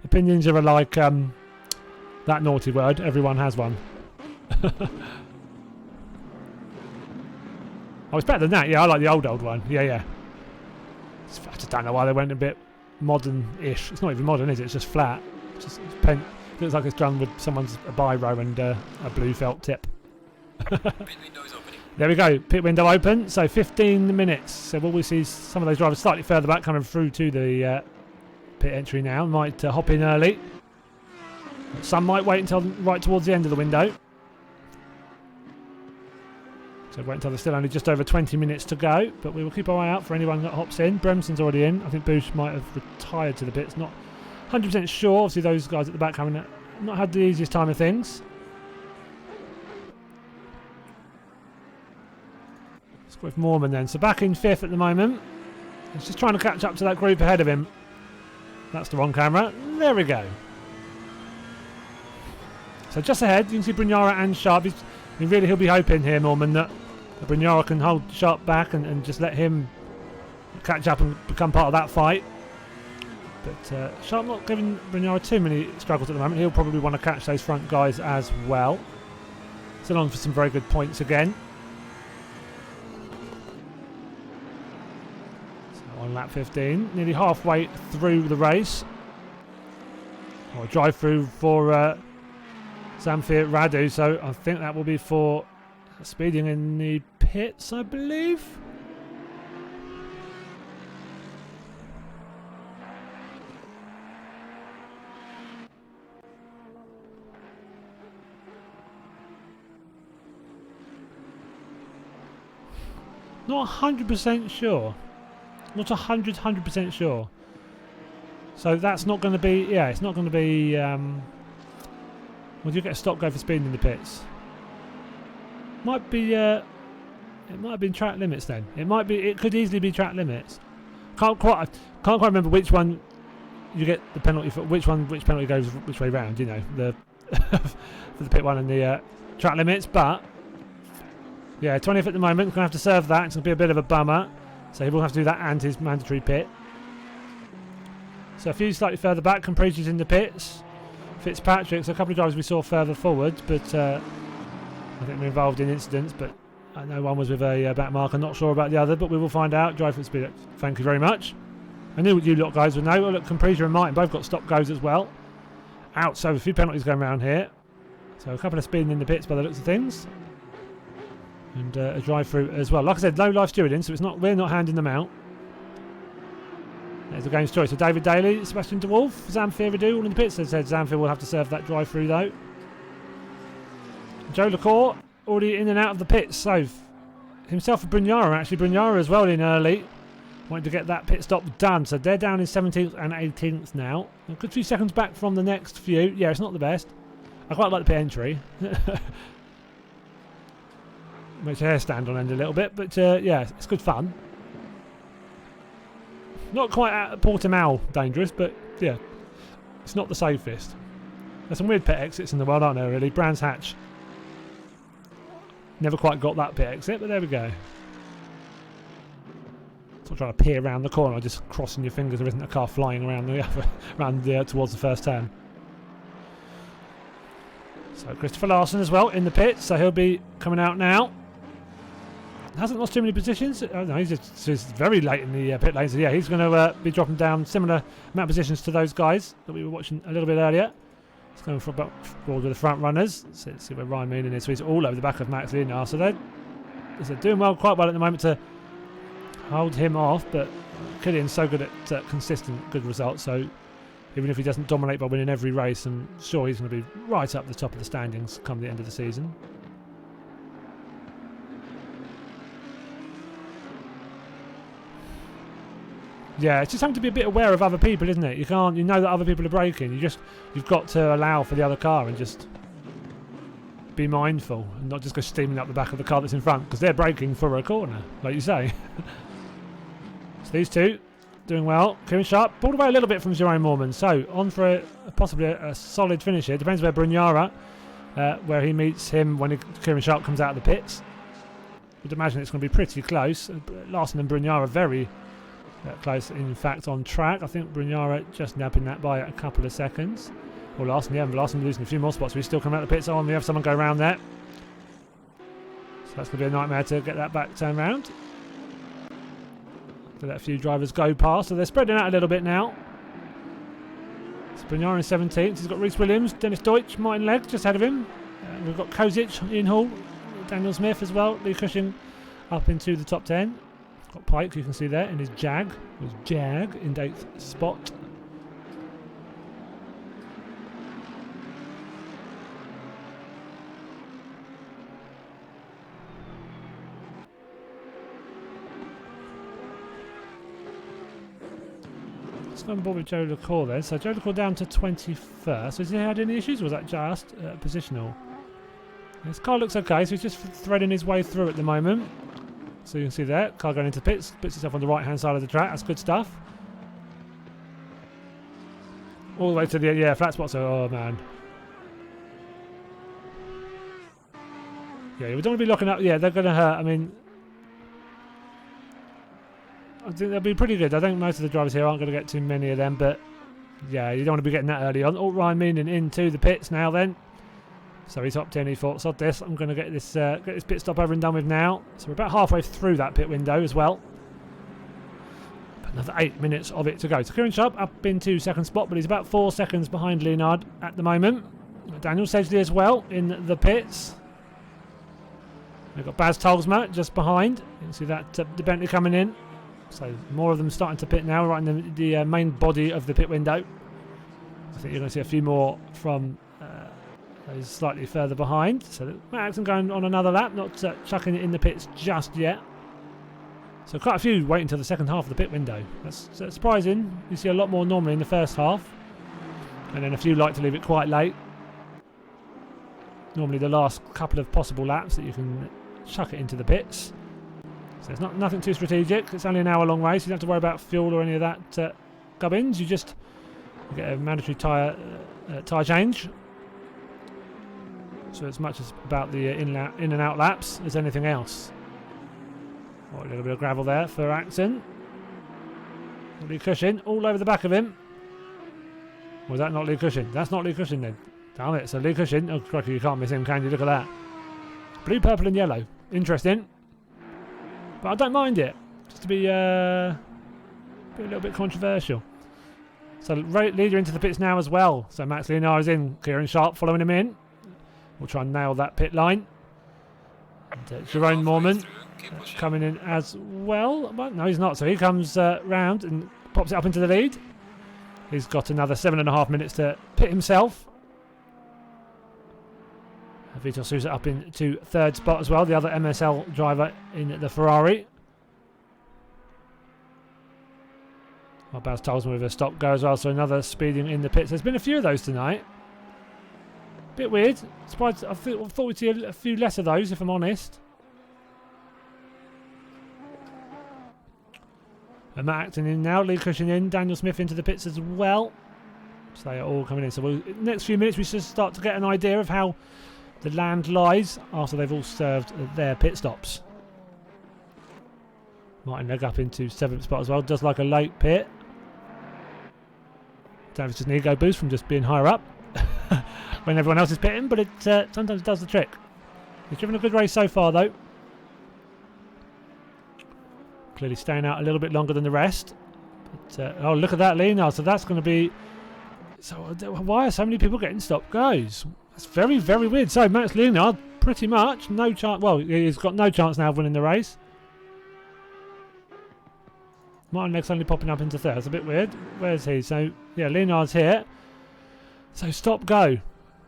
Opinions are like that naughty word. Everyone has one. Oh, it's better than that. Yeah, I like the old one. Yeah. I just don't know why they went a bit modern-ish. It's not even modern, is it? It's just flat. It's looks like it's done with someone's biro and a blue felt tip. Pit window is opening. There we go, pit window open. So 15 minutes. So will we see some of those drivers slightly further back coming through to the pit entry now? Might hop in early. Some might wait until right towards the end of the window. So wait until there's still only just over 20 minutes to go. But we will keep our eye out for anyone that hops in. Bremson's already in. I think Bush might have retired to the pits. Not 100% sure. Obviously those guys at the back haven't not had the easiest time of things. With Mormon then. So back in fifth at the moment. He's just trying to catch up to that group ahead of him. That's the wrong camera. There we go. So just ahead, you can see Brignara and Sharp. He'll be hoping here, Mormon, that Brignara can hold Sharp back and just let him catch up and become part of that fight. But Sharp not giving Brignara too many struggles at the moment. He'll probably want to catch those front guys as well. So long for some very good points again. On lap 15, nearly halfway through the race. A drive through for Zamfir Radu, so I think that will be for speeding in the pits, I believe. Not 100% sure. Not 100% sure. So that's not going to be, yeah, it's not going to be, would you get a stop go for speeding in the pits? Might be, it might have been track limits then. It could easily be track limits. Can't quite remember which one you get the penalty for, which penalty goes which way round, you know, the for the pit one and the track limits, but yeah, 20th at the moment, going to have to serve that. It's going to be a bit of a bummer, so he will have to do that and his mandatory pit. So a few slightly further back, Caprici's in the pits. Fitzpatrick's a couple of drivers we saw further forward, but I think they're involved in incidents, but I know one was with a back marker, not sure about the other, but we will find out. Drive for speed, thank you very much. I knew what you lot guys would know. Well, look, Caprici and Martin both got stop goes as well. Out, so a few penalties going around here. So a couple of speeding in the pits by the looks of things. And a drive through as well. Like I said, low life stewarding, so we're not handing them out. There's the game's choice. So David Daly, Sebastian DeWolf, Zamfir Ridu, all in the pits. As I said, Zamfir will have to serve that drive through though. Joe LaCour already in and out of the pits. So himself and Brugnara, actually Brugnara as well in early. Wanting to get that pit stop done. So they're down in 17th and 18th now. A good few seconds back from the next few. Yeah, it's not the best. I quite like the pit entry. Makes your hair stand on end a little bit, but yeah, it's good fun. Not quite at Portimao dangerous, but yeah, it's not the safest. There's some weird pit exits in the world, aren't there, really? Brands Hatch. Never quite got that pit exit, but there we go. Not trying to peer around the corner, just crossing your fingers there isn't a car flying around towards the first turn. So Christopher Larson as well in the pit, so he'll be coming out now. Hasn't lost too many positions. Oh, no, he's just very late in the pit lane. So yeah, he's going to be dropping down similar amount of positions to those guys that we were watching a little bit earlier. He's going for about forward with the front runners. So let's see where Ryan Moonen is. So he's all over the back of Max Linar. So they're doing quite well at the moment to hold him off. But Killian's so good at consistent good results. So even if he doesn't dominate by winning every race, I'm sure he's going to be right up the top of the standings come the end of the season. Yeah, it's just having to be a bit aware of other people, isn't it? You know that other people are braking. You've got to allow for the other car and just be mindful and not just go steaming up the back of the car that's in front because they're braking for a corner, like you say. So these two doing well. Kieran Sharp pulled away a little bit from Jerome Mormon, so on for possibly a solid finish here. Depends where Brugnara, where he meets him when Kieran Sharp comes out of the pits. I'd imagine it's going to be pretty close. Larson and Brugnara very close, in fact, on track. I think Brugnara just napping that by a couple of seconds. Or Larson, yeah, Larson losing a few more spots. We still come out of the pits on. We have someone go around there. So that's going to be a nightmare to get that back turned round. To let a few drivers go past. So they're spreading out a little bit now. So Brugnara in 17th. He's got Reece Williams, Dennis Deutsch, Martin Legg just ahead of him. We've got Kozic, Ian Hall, Daniel Smith as well. Lee Cushing up into the top 10. Got Pike, you can see there, in his Jag. His Jag in 8th spot. Let's go on board with Joe LaCour then. So Joe LaCour down to 21st. Has he had any issues, or was that just positional? His car looks okay, so he's just threading his way through at the moment. So you can see there, car going into pits, puts itself on the right hand side of the track. That's good stuff. All the way to the flat spot. So oh man, yeah, we don't want to be locking up. Yeah, they're going to hurt. I mean, I think they'll be pretty good. I think most of the drivers here aren't going to get too many of them, but yeah, you don't want to be getting that early on. Ryan Moonen into the pits now then. So he's top 10, he thought, sod this, I'm going to get this pit stop over and done with now. So we're about halfway through that pit window as well. But another 8 minutes of it to go. So Kieran Sharp up into second spot, but he's about 4 seconds behind Leonard at the moment. Daniel Sedgley as well in the pits. We've got Baz Tolsma just behind. You can see that the Bentley coming in. So more of them starting to pit now, right in the main body of the pit window. I think you're going to see a few more from those slightly further behind. So Matt Axon going on another lap, not chucking it in the pits just yet. So quite a few wait until the second half of the pit window. That's surprising. You see a lot more normally in the first half. And then a few like to leave it quite late. Normally the last couple of possible laps that you can chuck it into the pits. So it's nothing too strategic. It's only an hour long race. You don't have to worry about fuel or any of that gubbins. You get a mandatory tyre change. So as much as about the in and out laps as anything else. Oh, a little bit of gravel there for Axon. Lee Cushing all over the back of him. Was that not Lee Cushing? That's not Lee Cushing then. Damn it, so Lee Cushing. Oh, crikey, you can't miss him, can you? Look at that. Blue, purple and yellow. Interesting. But I don't mind it. Just to be a little bit controversial. So leader into the pits now as well. So Max Leonard is in. Kieran Sharp following him in. We'll try and nail that pit line. And Jerome Mormon coming in as well. But no, he's not. So he comes round and pops it up into the lead. He's got another 7.5 minutes to pit himself. Vitor Sousa up into third spot as well. The other MSL driver in the Ferrari. Baz tells me with a stop go as well. So another speeding in the pits. There's been a few of those tonight. Bit weird. Surprised. I thought we'd see a few less of those, if I'm honest. And Matt Acton in now. Lee Cushing in. Daniel Smith into the pits as well. So they are all coming in. So next few minutes we should start to get an idea of how the land lies after they've all served their pit stops. Martin Legg up into 7th spot as well. Does like a late pit. Don't know if it's just an ego boost from just being higher up when everyone else is pitting, but it sometimes does the trick. He's driven a good race so far though. Clearly staying out a little bit longer than the rest. But, oh, look at that Leonard. So that's going to be... So why are so many people getting stop goes? That's very, very weird. So Max Leonard, pretty much no chance. Well, he's got no chance now of winning the race. Martin Legg's only popping up into third. It's a bit weird. Where's he? So yeah, Leonard's here. So stop go.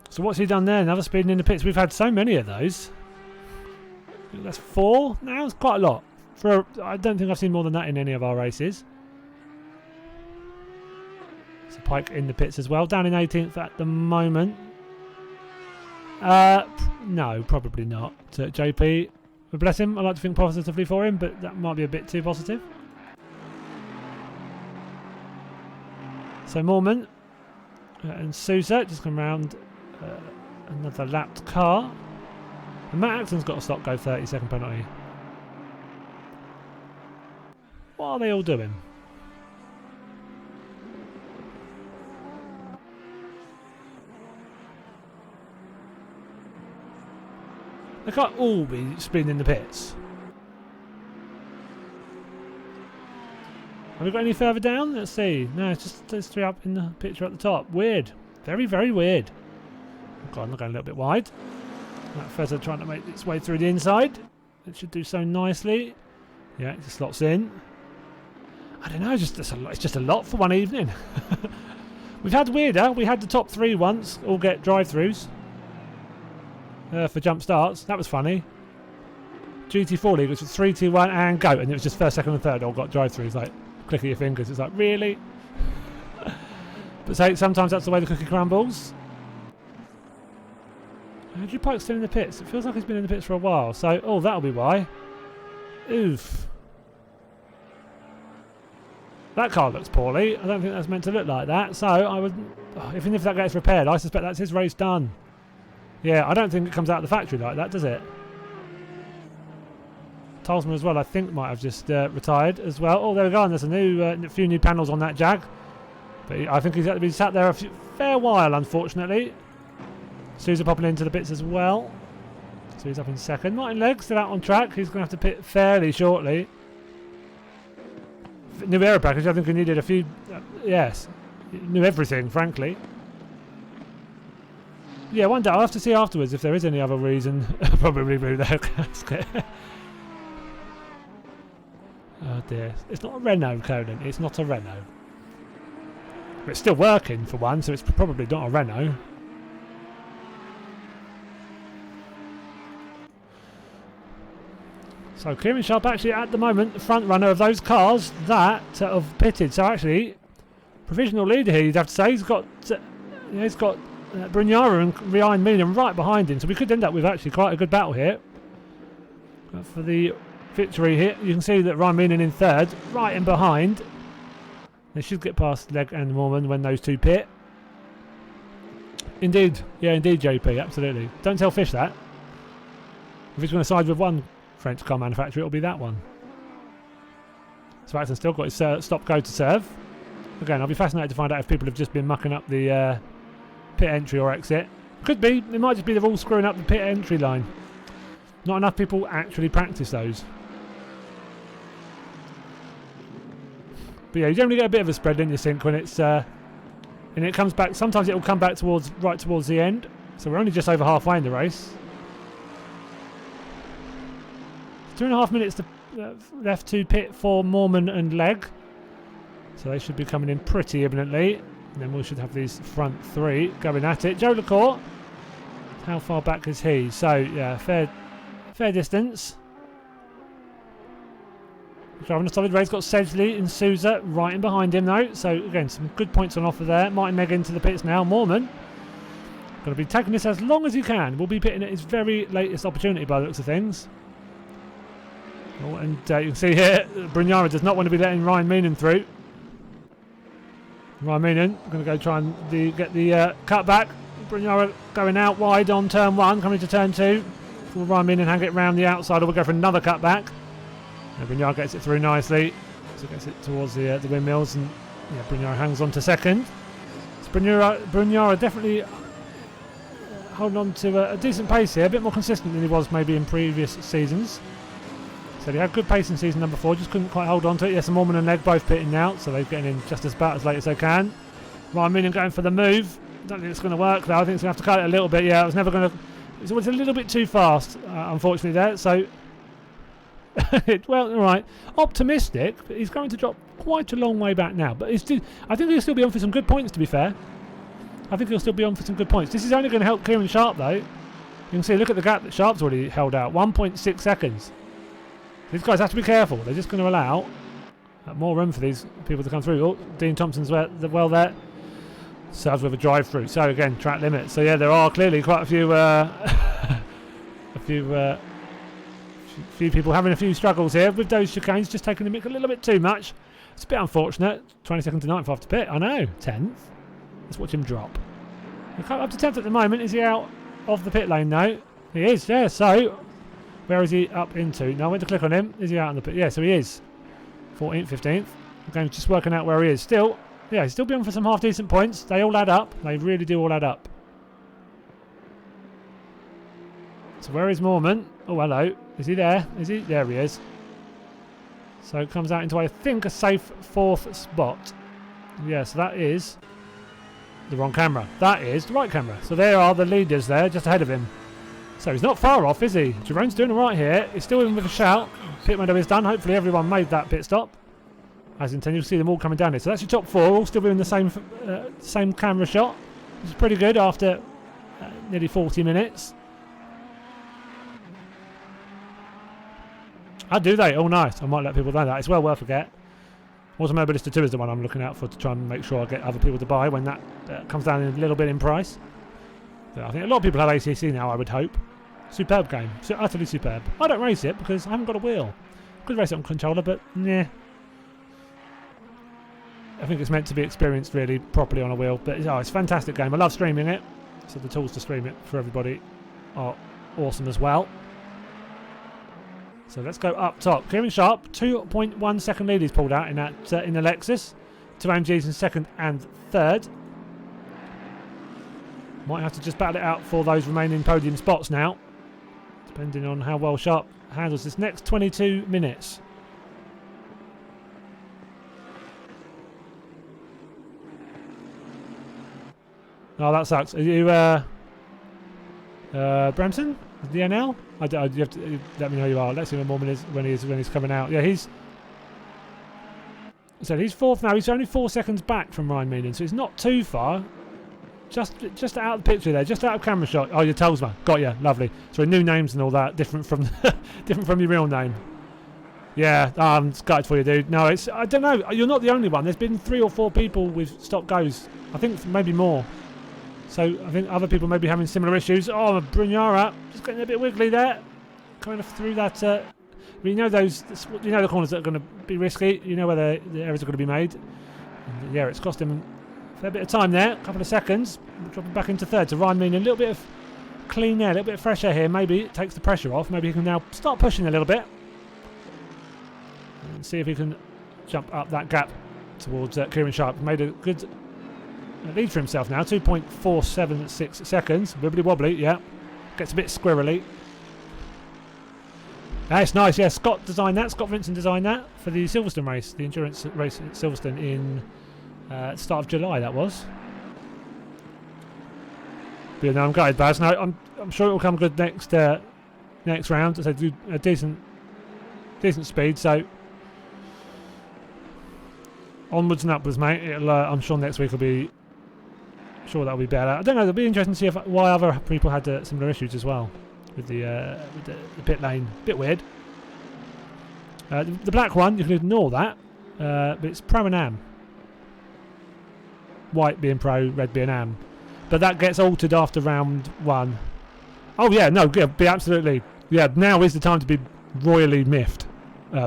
So what's he done there? Another speeding in the pits. We've had so many of those. That's 4 now. It's quite a lot. I don't think I've seen more than that in any of our races. So Pike in the pits as well. Down in 18th at the moment. No, probably not. JP, bless him. I like to think positively for him, but that might be a bit too positive. So Mormon and Sousa just come round another lapped car. And Matt Acton's got a stop go 30-second penalty. What are they all doing? They can't all be speeding in the pits. Have we got any further down? Let's see. No, it's just those 3 up in the picture at the top. Weird. Very, very weird. Oh God, I'm going a little bit wide. That Fezzer trying to make its way through the inside. It should do so nicely. Yeah, it just slots in. I don't know, it's just a lot for one evening. We've had weirder. We had the top 3 once all get drive-throughs for jump starts. That was funny. GT4 League, which was 3, 2, 1 and go. And it was just first, second and third all got drive-throughs. Like, click of your fingers. It's like, really? But say, sometimes that's the way the cookie crumbles. Andrew Pike's still in the pits. It feels like he's been in the pits for a while. So, oh, that'll be why. Oof. That car looks poorly. I don't think that's meant to look like that. So, I would... Oh, even if that gets repaired, I suspect that's his race done. Yeah, I don't think it comes out of the factory like that, does it? Talsman as well, I think, might have just retired as well. Oh, there we go. And there's a few new panels on that Jag. But I think he's been sat there a fair while, unfortunately. Sousa popping into the pits as well. So he's up in second. Martin Legg still out on track. He's going to have to pit fairly shortly. New aero package, I think he needed a few... yes. Knew everything, frankly. Yeah, one day I'll have to see afterwards if there is any other reason. Probably blew their gasket. Oh dear. It's not a Renault, Conan. It's not a Renault. But it's still working for one, so it's probably not a Renault. So Kieran Sharp actually at the moment the front runner of those cars that have pitted. So actually, provisional leader here, you'd have to say. He's got Brugnara and Ryan Meenan right behind him. So we could end up with actually quite a good battle here for the victory here. You can see that Ryan Meenan in third, right in behind. They should get past Legg and Mormon when those two pit. Indeed. Yeah, indeed, JP. Absolutely. Don't tell Fish that. If he's going to side with one French car manufacturer, it'll be that one. Swaxton still got his stop-go to serve. Again, I'll be fascinated to find out if people have just been mucking up the pit entry or exit. Could be. It might just be they're all screwing up the pit entry line. Not enough people actually practice those. But yeah, you generally get a bit of a spread in your sync when it's... and it comes back... Sometimes it will come back right towards the end. So we're only just over halfway in the race. 2.5 minutes left to pit for Mormon and Legg. So they should be coming in pretty imminently. And then we should have these front three going at it. Joe Lacour, how far back is he? So yeah, fair distance. Driving a solid race. Got Sedgley and Souza right in behind him though. So again, some good points on offer there. Martin Megg into the pits now. Mormon going to be taking this as long as he can. We'll be pitting at his very latest opportunity by the looks of things. Oh, and you can see here, Brugnara does not want to be letting Ryan Meenan through. Ryan Meenan going to go try and get the cut back. Brugnara going out wide on turn 1, coming to turn 2. Will Ryan Meenan hang it round the outside, or we'll go for another cut back. And Brugnara gets it through nicely. So gets it towards the windmills, and yeah, Brugnara hangs on to second. So Brugnara definitely holding on to a decent pace here, a bit more consistent than he was maybe in previous seasons. So he had good pace in season number 4, just couldn't quite hold on to it. Yes, and Mormon and Legg both pitting now, so they're getting in just about as late as they can. Ryan Meenan going for the move. Don't think it's going to work though. I think it's going to have to cut it a little bit. Yeah, it was never going to. It was a little bit too fast, unfortunately there. So, well, all right. Optimistic, but he's going to drop quite a long way back now. But I think he'll still be on for some good points. To be fair, I think he'll still be on for some good points. This is only going to help Kieran Sharp though. You can see, look at the gap that Sharp's already held out. 1.6 seconds. These guys have to be careful. They're just going to allow more room for these people to come through. Oh, Dean Thompson's well there. Serves with a drive through. So again, track limit. So yeah, there are clearly quite a few few people having a few struggles here with those chicanes, just taking the mick a little bit too much. It's a bit unfortunate. 22nd to 9th after pit. I know. 10th. Let's watch him drop. Up to 10th at the moment. Is he out of the pit lane though? He is. Yeah. So. Where is he up into? No, I went to click on him. Is he out on the pit? Yeah, so he is. 14th, 15th. Again, just working out where he is. Still, yeah, he's still beyond for some half-decent points. They all add up. They really do all add up. So where is Mormon? Oh, hello. Is he there? Is he? There he is. So it comes out into, I think, a safe 4th spot. Yeah, so that is the wrong camera. That is the right camera. So there are the leaders there, just ahead of him. So he's not far off, is he? Jerome's doing all right here. He's still in with a shout. Pit window is done. Hopefully everyone made that pit stop as intended. You'll see them all coming down here. So that's your top 4, all still doing the same camera shot, which is pretty good after nearly 40 minutes. Do they? Oh, nice. I might let people know that. It's well worth a get. Automobilista 2 is the one I'm looking out for to try and make sure I get other people to buy when that comes down a little bit in price. So I think a lot of people have ACC now, I would hope. Superb game. So utterly superb. I don't race it because I haven't got a wheel. Could race it on controller, but nah. I think it's meant to be experienced really properly on a wheel. But it's a fantastic game. I love streaming it. So the tools to stream it for everybody are awesome as well. So let's go up top. Kieran Sharp, 2.1 second lead he's pulled out in that in the Lexus. 2 AMGs in 2nd and 3rd. Might have to just battle it out for those remaining podium spots now, depending on how well Sharp handles this next 22 minutes. Oh, that sucks. Are you Brampton? The NL? You have to let me know who you are. Let's see where Mormon is when he's coming out. Yeah, he's 4th now. He's only 4 seconds back from Ryan Meenan, so he's not too far. Just out of the picture there, just out of camera shot. Oh, your Telsman. Got you. Lovely. So new names and all that, different from different from your real name. Yeah, it's gutted for you, dude. No, it's, I don't know. You're not the only one. There's been 3 or 4 people with stop-goes. I think maybe more. So I think other people may be having similar issues. Oh, Brugnara just getting a bit wiggly there. Coming through that. You know those. You know the corners that are going to be risky. You know where the errors are going to be made. And yeah, it's cost him a fair bit of time there. A couple of seconds. Dropping back into third. So Ryan mean a little bit of clean air, a little bit of fresh air here. Maybe it takes the pressure off. Maybe he can now start pushing a little bit. And see if he can jump up that gap towards Kieran Sharp. Made a good lead for himself now. 2.476 seconds. Wibbly wobbly, yeah. Gets a bit squirrely. That's nice, yeah. Scott designed that. Scott Vincent designed that for the Silverstone race, the endurance race at Silverstone in start of July. That was. But yeah, no, I'm gutted, Baz. No, I'm sure it will come good next round. So do a decent speed. So onwards and upwards, mate. It'll, I'm sure next week will be. Sure that'll be better. I don't know. It'll be interesting to see why other people had similar issues as well with the pit lane. Bit weird. The black one, you can ignore that, but it's pro and am. White being pro, red being am. But that gets altered after round 1. Oh yeah, no, yeah, be absolutely. Yeah, now is the time to be royally miffed,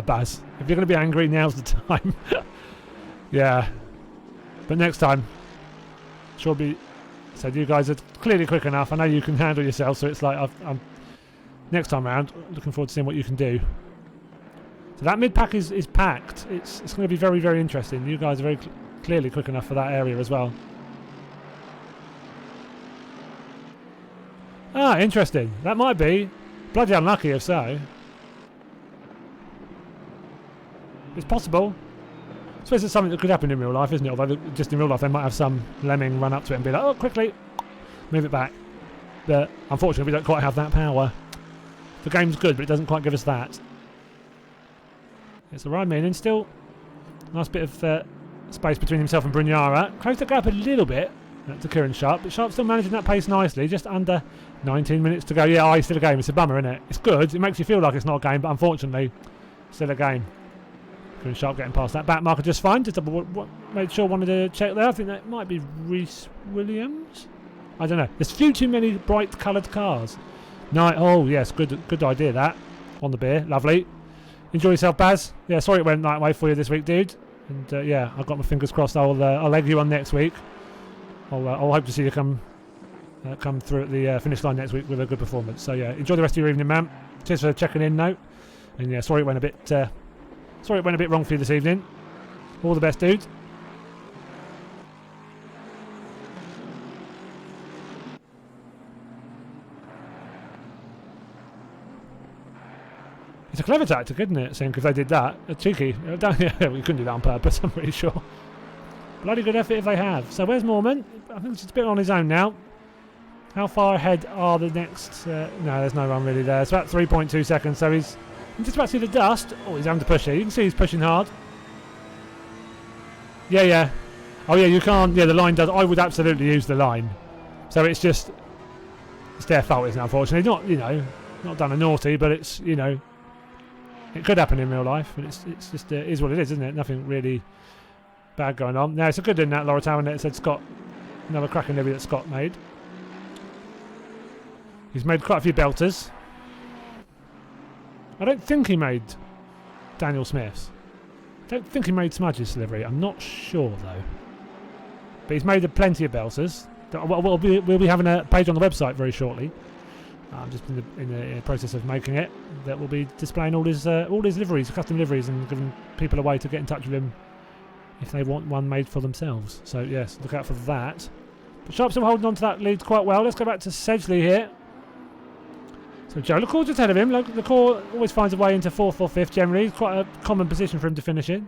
Baz. If you're going to be angry, now's the time. Yeah, but next time. Sure be. So you guys are clearly quick enough. I know you can handle yourself. So it's like I'm next time round. Looking forward to seeing what you can do. So that mid pack is packed. It's going to be very, very interesting. You guys are very clearly quick enough for that area as well. Ah, interesting. That might be bloody unlucky if so. It's possible. I suppose it's something that could happen in real life, isn't it? Although just in real life they might have some lemming run up to it and be like, oh, quickly, move it back. But unfortunately we don't quite have that power. The game's good, but it doesn't quite give us that. It's a Ryan Meaning still. Nice bit of space between himself and Brugnara. Closed the gap a little bit to Kieran Sharp, but Sharp's still managing that pace nicely. Just under 19 minutes to go. Yeah, it's still a game. It's a bummer, isn't it? It's good. It makes you feel like it's not a game, but unfortunately, still a game. Kieran Sharp getting past that back marker just fine. Just made sure wanted to check there. I think that might be Reese Williams. I don't know. There's few too many bright coloured cars. No, oh yes, good idea that. On the beer, lovely. Enjoy yourself, Baz. Yeah, sorry it went that way for you this week, dude. And yeah, I've got my fingers crossed. I'll egg you on next week. I'll hope to see you come through at the finish line next week with a good performance. So yeah, enjoy the rest of your evening, man. Cheers for checking in, note. And yeah, sorry it went a bit wrong for you this evening. All the best, dude. It's a clever tactic, isn't it, Sink, if they did that? Cheeky. Yeah, we couldn't do that on purpose, I'm pretty sure. Bloody good effort if they have. So where's Moorman? I think he's a bit on his own now. How far ahead are the next... no, there's no run really there. It's about 3.2 seconds, so he's just about to see the dust. Oh, he's having to push it. You can see he's pushing hard. Yeah. Oh, yeah, you can't... Yeah, the line does... I would absolutely use the line. So it's just... It's their fault, isn't it, unfortunately? Not, not done a naughty, but it's, it could happen in real life, but it's just... it is what it is, isn't it? Nothing really bad going on. Now, it's a good in that Laura Tower, and it said Scott... Another cracking debut that Scott made. He's made quite a few belters. I don't think he made Daniel Smith's. I don't think he made Smudge's delivery. I'm not sure though. But he's made plenty of belters. We'll be having a page on the website very shortly. I'm just in the process of making it. That will be displaying all his liveries, custom liveries, and giving people a way to get in touch with him if they want one made for themselves. So yes, look out for that. But Sharp's still holding on to that lead quite well. Let's go back to Sedgley here. So Joe LaCour just ahead of him. LaCour always finds a way into 4th or 5th generally. It's quite a common position for him to finish in.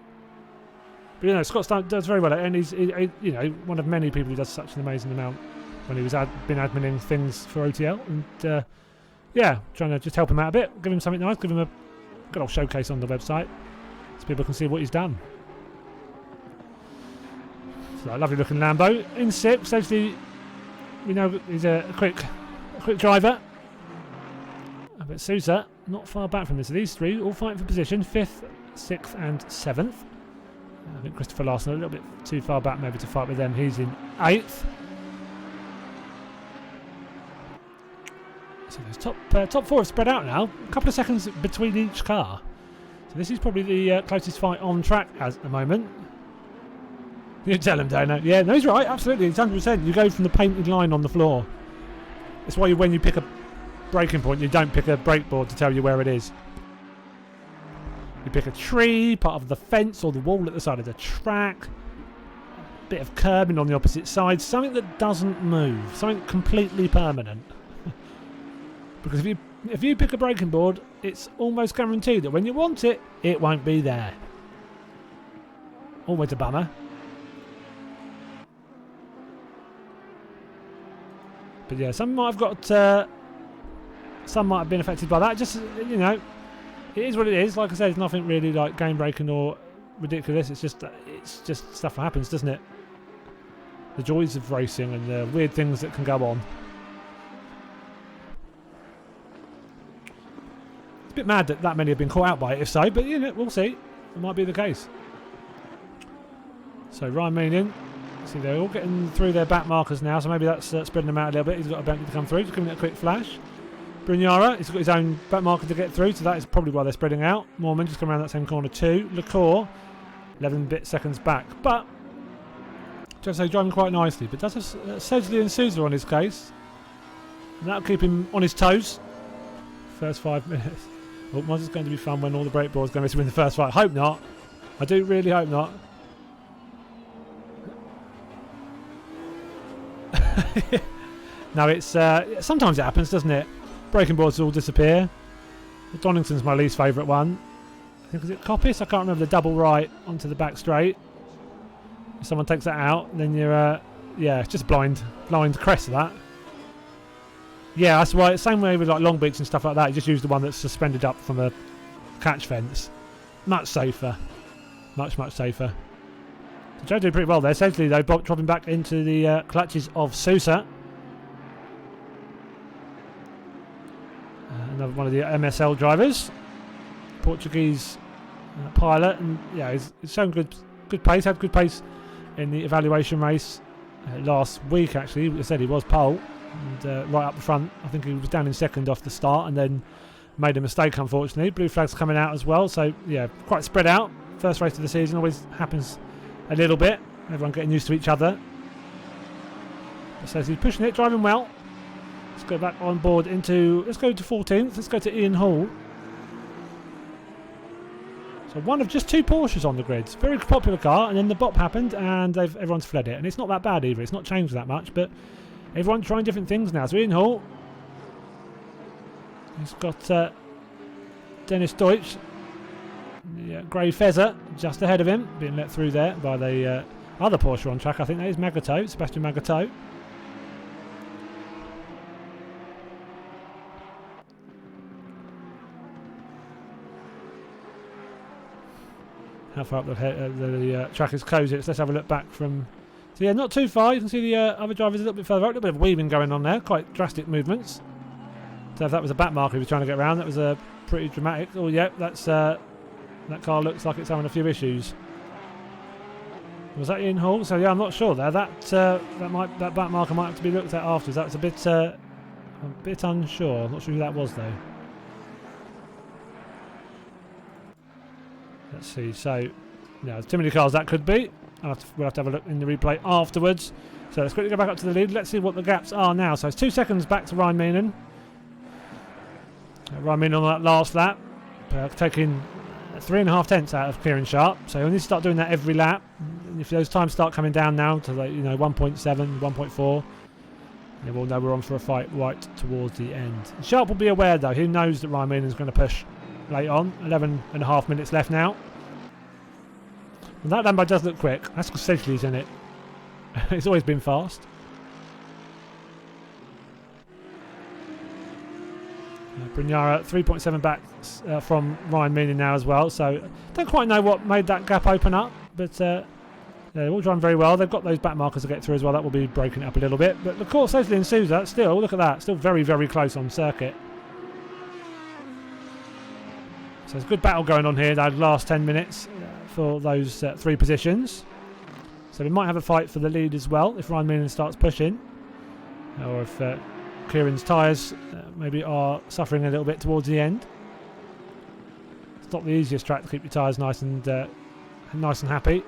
But Scott does very well, and he's one of many people who does such an amazing amount when he was been adminning things for OTL, and yeah, trying to just help him out a bit, give him something nice, give him a good old showcase on the website so people can see what he's done. So lovely looking Lambo in 6th. Actually, we know he's a quick driver. But Sousa not far back from this. So these three all fighting for position, 5th, 6th and 7th. I think Christopher Larson a little bit too far back maybe to fight with them. He's in 8th. So those top 4 have spread out now. A couple of seconds between each car. So this is probably the closest fight on track at the moment. You tell him, Dana. Yeah, no, he's right. Absolutely, it's 100%. You go from the painted line on the floor. That's why when you pick a braking point, you don't pick a brake board to tell you where it is. You pick a tree, part of the fence or the wall at the side of the track. A bit of curbing on the opposite side. Something that doesn't move. Something completely permanent. Because if you pick a braking board, it's almost guaranteed that when you want it, it won't be there. Always a bummer. But yeah, some might have got, some might have been affected by that. Just, you know, it is what it is. Like I said, it's nothing really like game breaking or ridiculous. It's just stuff that happens, doesn't it? The joys of racing and the weird things that can go on. It's a bit mad that many have been caught out by it, if so, but you know, we'll see. It might be the case. So Ryan Meaning, see they're all getting through their back markers now, so maybe that's spreading them out a little bit. He's got a Bentley to come through, just giving it a quick flash. Brignara, he's got his own back marker to get through, so that is probably why they're spreading out. Mormon just come around that same corner too. Lacour, 11 seconds back, but just say driving quite nicely. But does have Sedgley and Sousa on his case, and that'll keep him on his toes. First 5 minutes. Oh, was it going to be fun when all the brake boards going to win the first fight? Hope not. I do really hope not. No, it's sometimes it happens, doesn't it? Braking boards all disappear. Donington's my least favourite one. I think, is it Coppice? I can't remember, the double right onto the back straight. If someone takes that out, then you're yeah, it's just blind crest of that. Yeah, that's why. Same way with like Long Beach and stuff like that. You just use the one that's suspended up from a catch fence. Much safer. Much safer. So Joe did pretty well there. Essentially, though, dropping back into the clutches of Sousa. Another one of the MSL drivers. Portuguese pilot. And yeah, he's shown good pace. Had good pace in the evaluation race last week, actually. He said he was pole. And right up the front, I think he was down in second off the start and then made a mistake, unfortunately. Blue flag's coming out as well, so yeah, quite spread out. First race of the season always happens a little bit. Everyone getting used to each other. So he's pushing it, driving well. Let's go back on board into, let's go to 14th, let's go to Ian Hall. So one of just 2 Porsches on the grid. It's a very popular car, and then the bop happened and everyone's fled it. And it's not that bad either, it's not changed that much, but everyone's trying different things now. So Ian Hall, he's got Dennis Deutsch, the grey Fezzer just ahead of him, being let through there by the other Porsche on track. I think that is Magato, Sebastian Magato. How far up the track is closed. Let's have a look back from. So yeah, not too far. You can see the other drivers a little bit further out. A little bit of weaving going on there. Quite drastic movements. So if that was a back marker he was trying to get around, that was pretty dramatic. Oh yeah, that's that car looks like it's having a few issues. Was that Ian Hall? So yeah, I'm not sure there. That back marker might have to be looked at afterwards. That was a bit unsure. I'm not sure who that was though. Let's see. So yeah, there's too many cars that could be. We'll have to have a look in the replay afterwards. So let's quickly go back up to the lead. Let's see what the gaps are now. So it's 2 seconds back to Ryan Meenan. Ryan Meenan on that last lap, taking 3.5 tenths out of Kieran Sharp. So you need to start doing that every lap. And if those times start coming down now to 1.7, 1.4, then we'll know we're on for a fight right towards the end. Sharp will be aware though. He knows that Ryan Meenan's going to push late on. 11.5 minutes left now. And that Lambo does look quick. That's because Sedgley's in it. It's always been fast. Brignara 3.7 back from Ryan Meenan now as well. So don't quite know what made that gap open up, but they're all driving very well. They've got those back markers to get through as well. That will be breaking it up a little bit. But of course, Sedgley and Sousa still, look at that, still very, very close on circuit. So there's a good battle going on here, that last 10 minutes for those 3 positions. So we might have a fight for the lead as well if Ryan Meelan starts pushing. Or if Kieran's tyres maybe are suffering a little bit towards the end. It's not the easiest track to keep your tyres nice and happy.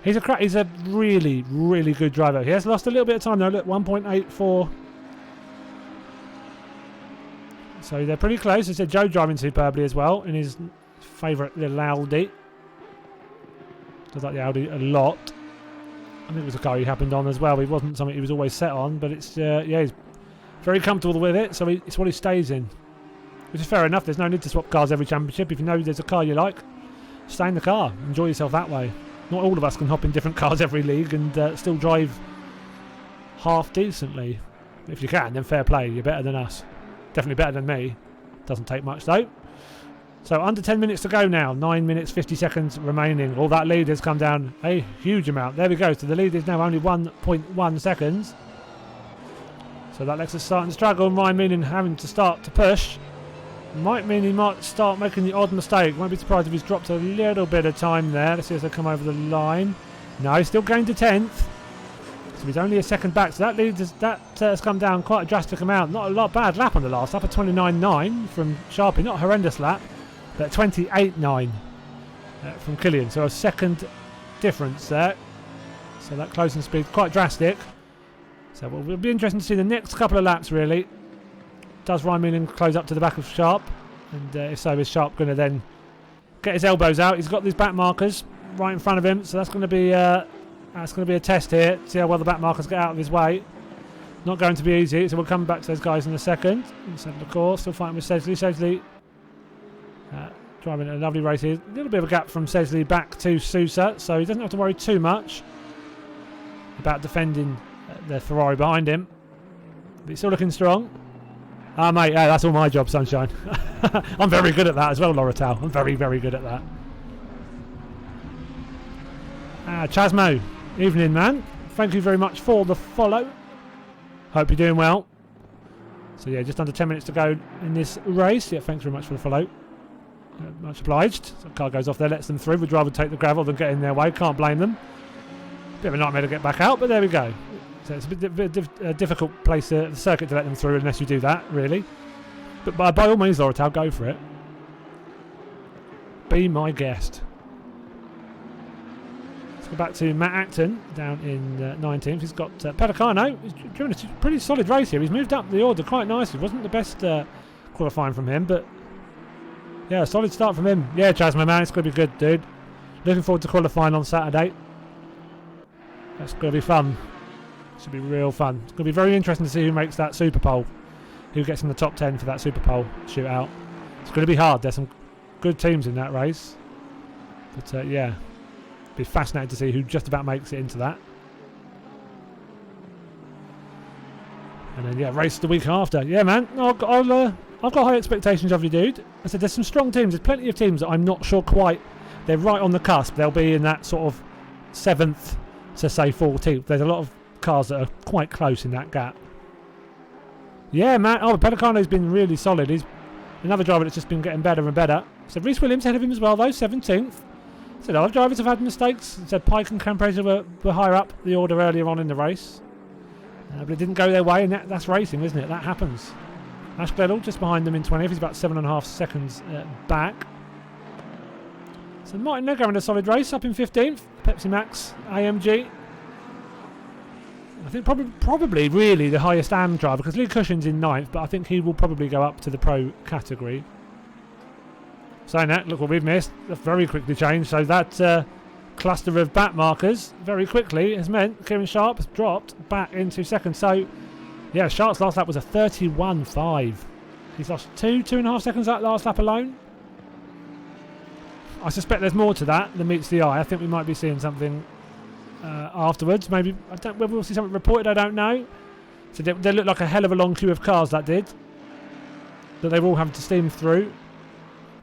He's a really, really good driver. He has lost a little bit of time though. Look, 1.84. So they're pretty close. I said Joe driving superbly as well in his favourite little Audi. Does like the Audi a lot. I think it was a car he happened on as well. It wasn't something he was always set on, but it's yeah, he's very comfortable with it. So it's what he stays in, which is fair enough. There's no need to swap cars every championship. If you know there's a car you like, stay in the car. Enjoy yourself that way. Not all of us can hop in different cars every league and still drive half decently. If you can, then fair play. You're better than us. Definitely better than me. Doesn't take much though. So under 10 minutes to go now. 9 minutes 50 seconds remaining. All that lead has come down a huge amount. There we go. So the lead is now only 1.1 seconds. So that lets us starting to struggle. Ryan Meelan having to start to push. Might mean he might start making the odd mistake. Won't be surprised if he's dropped a little bit of time there. Let's see if they come over the line. No, he's still going to 10th. So he's only a second back. So that has come down quite a drastic amount. Not a lot bad lap on the last lap. A 29.9 from Sharpie. Not a horrendous lap. But 28.9 from Killian. So a second difference there. So that closing speed quite drastic. So it'll be interesting to see the next couple of laps really. Does Ryan Meelan close up to the back of Sharp? And if so, is Sharp going to then get his elbows out? He's got these back markers right in front of him, so that's going to be a test here. See how well the back markers get out of his way. Not going to be easy, so we'll come back to those guys in a second. Inside the course, still fighting with Sesley. Sesley driving a lovely race here. A little bit of a gap from Sesley back to Sousa, so he doesn't have to worry too much about defending the Ferrari behind him. But he's still looking strong. Ah, mate, yeah, that's all my job, sunshine. I'm very good at that as well, Lorotal. I'm very, very good at that. Chasmo, evening, man. Thank you very much for the follow. Hope you're doing well. So, yeah, just under 10 minutes to go in this race. Yeah, thanks very much for the follow. Much obliged. So the car goes off there, lets them through. We'd rather take the gravel than get in their way. Can't blame them. Bit of a nightmare to get back out, but there we go. So it's a difficult place, the circuit, to let them through unless you do that, really. But by all means, Lorotal, go for it. Be my guest. Let's go back to Matt Acton down in 19th. He's got Pedicano. He's doing a pretty solid race here. He's moved up the order quite nicely. Wasn't the best qualifying from him, but yeah, a solid start from him. Yeah, Chas, my man, it's going to be good, dude. Looking forward to qualifying on Saturday. That's going to be fun. Should be real fun. It's going to be very interesting to see who makes that Super Pole. Who gets in the top 10 for that Super Pole shootout. It's going to be hard. There's some good teams in that race. But yeah, be fascinating to see who just about makes it into that. And then yeah, race the week after. Yeah, man. I've got high expectations of you, dude. I said there's some strong teams. There's plenty of teams that I'm not sure quite. They're right on the cusp. They'll be in that sort of 7th to say 14th. There's a lot of cars that are quite close in that gap. Yeah, man. Oh, Pelicano's been really solid. He's another driver that's just been getting better and better. So Reece Williams ahead of him as well, though, 17th. So other drivers have had mistakes. So Pike and Campresa were higher up the order earlier on in the race. But it didn't go their way, and that's racing, isn't it? That happens. Ash Gledall just behind them in 20th. He's about 7.5 seconds back. So Martin Negro in a solid race, up in 15th. Pepsi Max AMG. I think probably really the highest AM driver, because Lee Cushing's in 9th, but I think he will probably go up to the pro category. Saying that, look what we've missed. That's very quickly changed. So that cluster of back markers very quickly has meant Kieran Sharp has dropped back into second. So yeah, Sharp's last lap was a 31.5. He's lost 2.5 seconds that last lap alone. I suspect there's more to that than meets the eye. I think we might be seeing something afterwards. Maybe whether we'll see something reported, I don't know. So they look like a hell of a long queue of cars that did. That they were all having to steam through.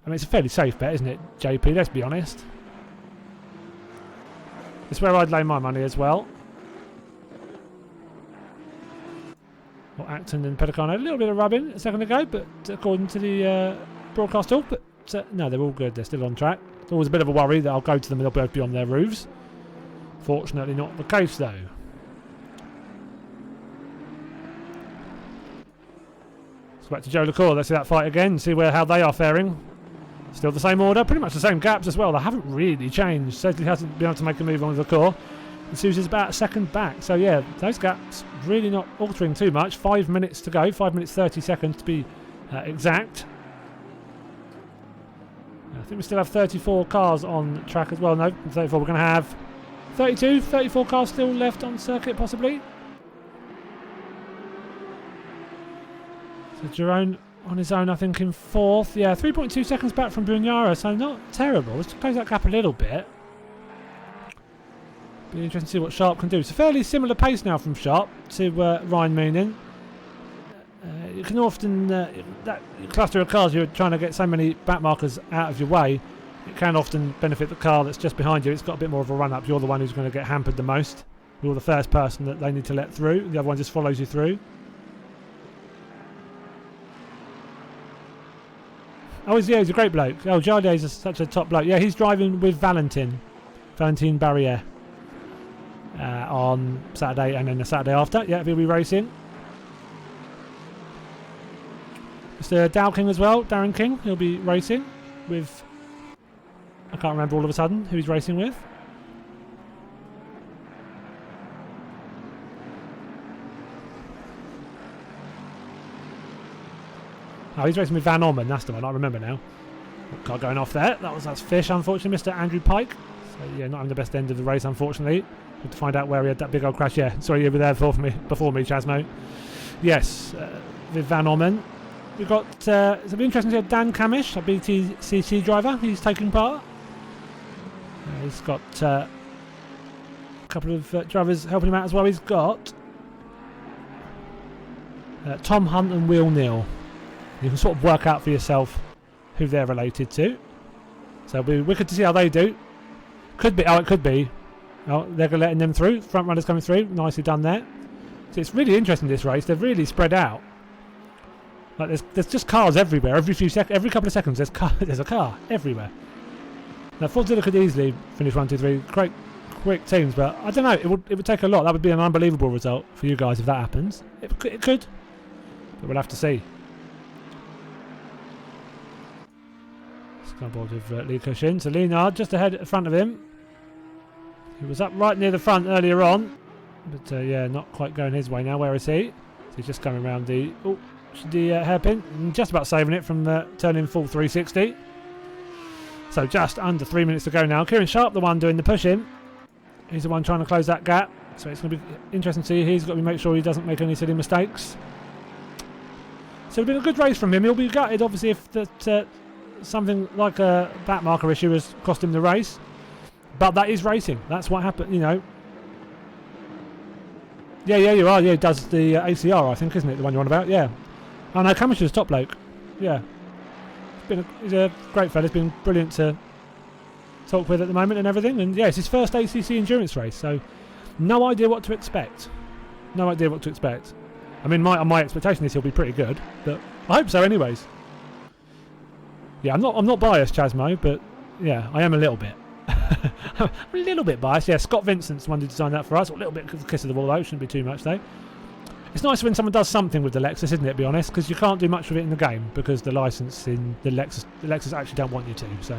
I mean, it's a fairly safe bet, isn't it, JP? Let's be honest. It's where I'd lay my money as well. Well, Acton and Pelican had a little bit of rubbing a second ago, but according to the broadcast talk, but no, they're all good. They're still on track. It's always a bit of a worry that I'll go to them and they'll both be on their roofs. Fortunately, not the case though. Let's go back to Joe LaCour. Let's see that fight again. See how they are faring. Still the same order, pretty much the same gaps as well. They haven't really changed. Sedley hasn't been able to make a move on LaCour. And Susie's about a second back. So yeah, those gaps really not altering too much. 5 minutes to go. 5 minutes 30 seconds to be exact. I think we still have 34 cars on track as well. No, 34. We're going to have 32, 34 cars still left on circuit possibly. So Jerome on his own, I think, in fourth. Yeah, 3.2 seconds back from Bunyara, so not terrible. Let's close that gap a little bit. Be interesting to see what Sharp can do. It's a fairly similar pace now from Sharp to Ryan Moonen. You can often, that cluster of cars, you're trying to get so many back markers out of your way, it can often benefit the car that's just behind you. It's got a bit more of a run up. You're the one who's going to get hampered the most. You're the first person that they need to let through. The other one just follows you through. Oh, he's a great bloke. Oh, Jardier's such a top bloke. Yeah, he's driving with Valentin Barriere on Saturday and then the Saturday after. Yeah, he'll be racing. Mr. Dow King as well, Darren King. He'll be racing with... I can't remember all of a sudden who he's racing with. Oh, he's racing with Van Orman, that's the one, I remember now. Car going off there. That's Fish, unfortunately, Mr. Andrew Pike. So, yeah, not having the best end of the race, unfortunately. Had to find out where he had that big old crash. Yeah, sorry, you were there before me, Chasmo. Yes, with Van Orman. We've got, it'll be interesting to see Dan Camish, a BTCC driver. He's taking part. He's got a couple of drivers helping him out as well. He's got Tom Hunt and Will Neal. You can sort of work out for yourself who they're related to. So it'll be wicked to see how they do. Could be. Oh, it could be. Oh, they're letting them through. Front runners coming through. Nicely done there. So it's really interesting, this race. They've really spread out. Like there's just cars everywhere. Every couple of seconds, there's a car everywhere. Now Fordzilla could easily finish 1, 2, 3. Great, quick teams, but I don't know. It would take a lot. That would be an unbelievable result for you guys if that happens. It could, but we'll have to see. Scoreboard with Lee Cushin. So Leonard just ahead at front of him. He was up right near the front earlier on, but yeah, not quite going his way now. Where is he? So he's just coming around the hairpin and just about saving it from turning full 360. So just under 3 minutes to go now. Kieran Sharp, the one doing the pushing. He's the one trying to close that gap. So it's going to be interesting to see. He's got to make sure he doesn't make any silly mistakes. So it's been a good race from him. He'll be gutted, obviously, if that something like a back marker issue has cost him the race. But that is racing. That's what happened, you know. Yeah, you are. Yeah, he does the ACR, I think, isn't it? The one you're on about? Yeah. Oh no, Camish is top bloke. Yeah. He's a great fella. He's been brilliant to talk with at the moment and everything. And yeah, it's his first ACC endurance race, so no idea what to expect. No idea what to expect. I mean, my expectation is he'll be pretty good, but I hope so anyways. Yeah, I'm not biased, Chasmo, but yeah, I am a little bit. I'm a little bit biased. Yeah, Scott Vincent's the one who designed that for us. A little bit kiss of the wall though. Shouldn't be too much though. It's nice when someone does something with the Lexus, isn't it, to be honest? Because you can't do much with it in the game because the license in the Lexus actually don't want you to. So,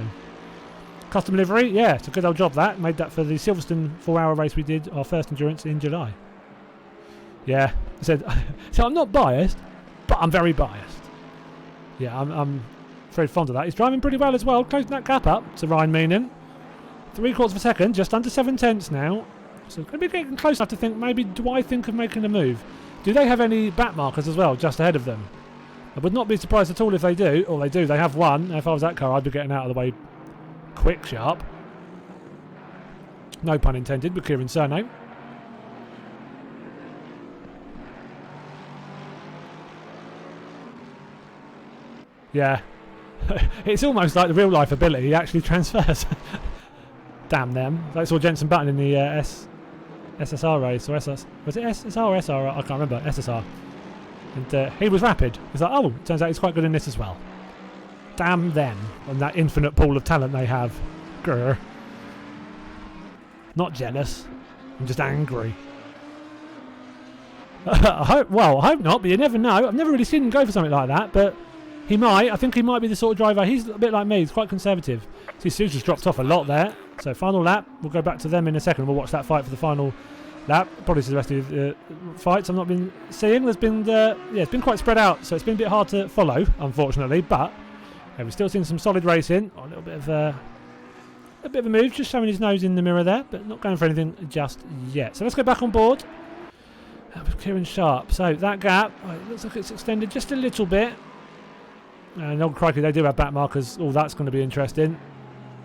custom livery, yeah, it's a good old job that. Made that for the Silverstone 4-hour race we did, our first endurance in July. Yeah, I said, so I'm not biased, but I'm very biased. Yeah, I'm very fond of that. He's driving pretty well as well, closing that gap up to Ryan Moonen. 3/4 of a second, just under 7/10 now. So going to be getting close enough to think, maybe do I think of making a move? Do they have any back markers as well, just ahead of them? I would not be surprised at all if they do. Or they do, they have one. If I was that car, I'd be getting out of the way quick, sharp. No pun intended with Kieran's surname. Yeah. It's almost like the real life ability actually transfers. Damn them. I saw Jensen Button in the SSR race, or SS. Was it SSR or SR? I can't remember. SSR. And he was rapid. He's like, oh, turns out he's quite good in this as well. Damn them and that infinite pool of talent they have. Grr. Not jealous. I'm just angry. I hope not, but you never know. I've never really seen him go for something like that, but he might. I think he might be the sort of driver. He's a bit like me. He's quite conservative. See, Sousa's dropped off a lot there. So final lap. We'll go back to them in a second. We'll watch that fight for the final lap. Probably see the rest of the fights I've not been seeing. There's been, it's been quite spread out, so it's been a bit hard to follow, unfortunately. But we've still seen some solid racing. A little bit of a move, just showing his nose in the mirror there, but not going for anything just yet. So let's go back on board. With Kieran Sharp. So that gap, it looks like it's extended just a little bit. And oh crikey, they do have back markers. Oh, that's going to be interesting.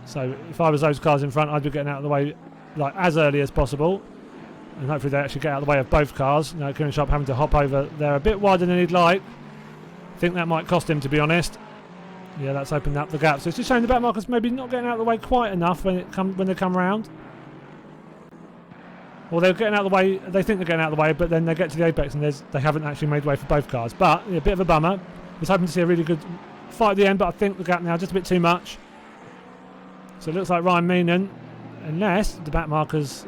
So if I was those cars in front, I'd be getting out of the way like as early as possible. And hopefully they actually get out of the way of both cars. Now Kieran Sharp having to hop over there a bit wider than he'd like. I think that might cost him, to be honest. Yeah, that's opened up the gap. So it's just showing the back markers maybe not getting out of the way quite enough when they come round. Or they're getting out of the way, they think they're getting out of the way, but then they get to the apex and they haven't actually made way for both cars. But a bit of a bummer. I was hoping to see a really good fight at the end, but I think the gap now just a bit too much. So it looks like Ryan Meenan, unless the back markers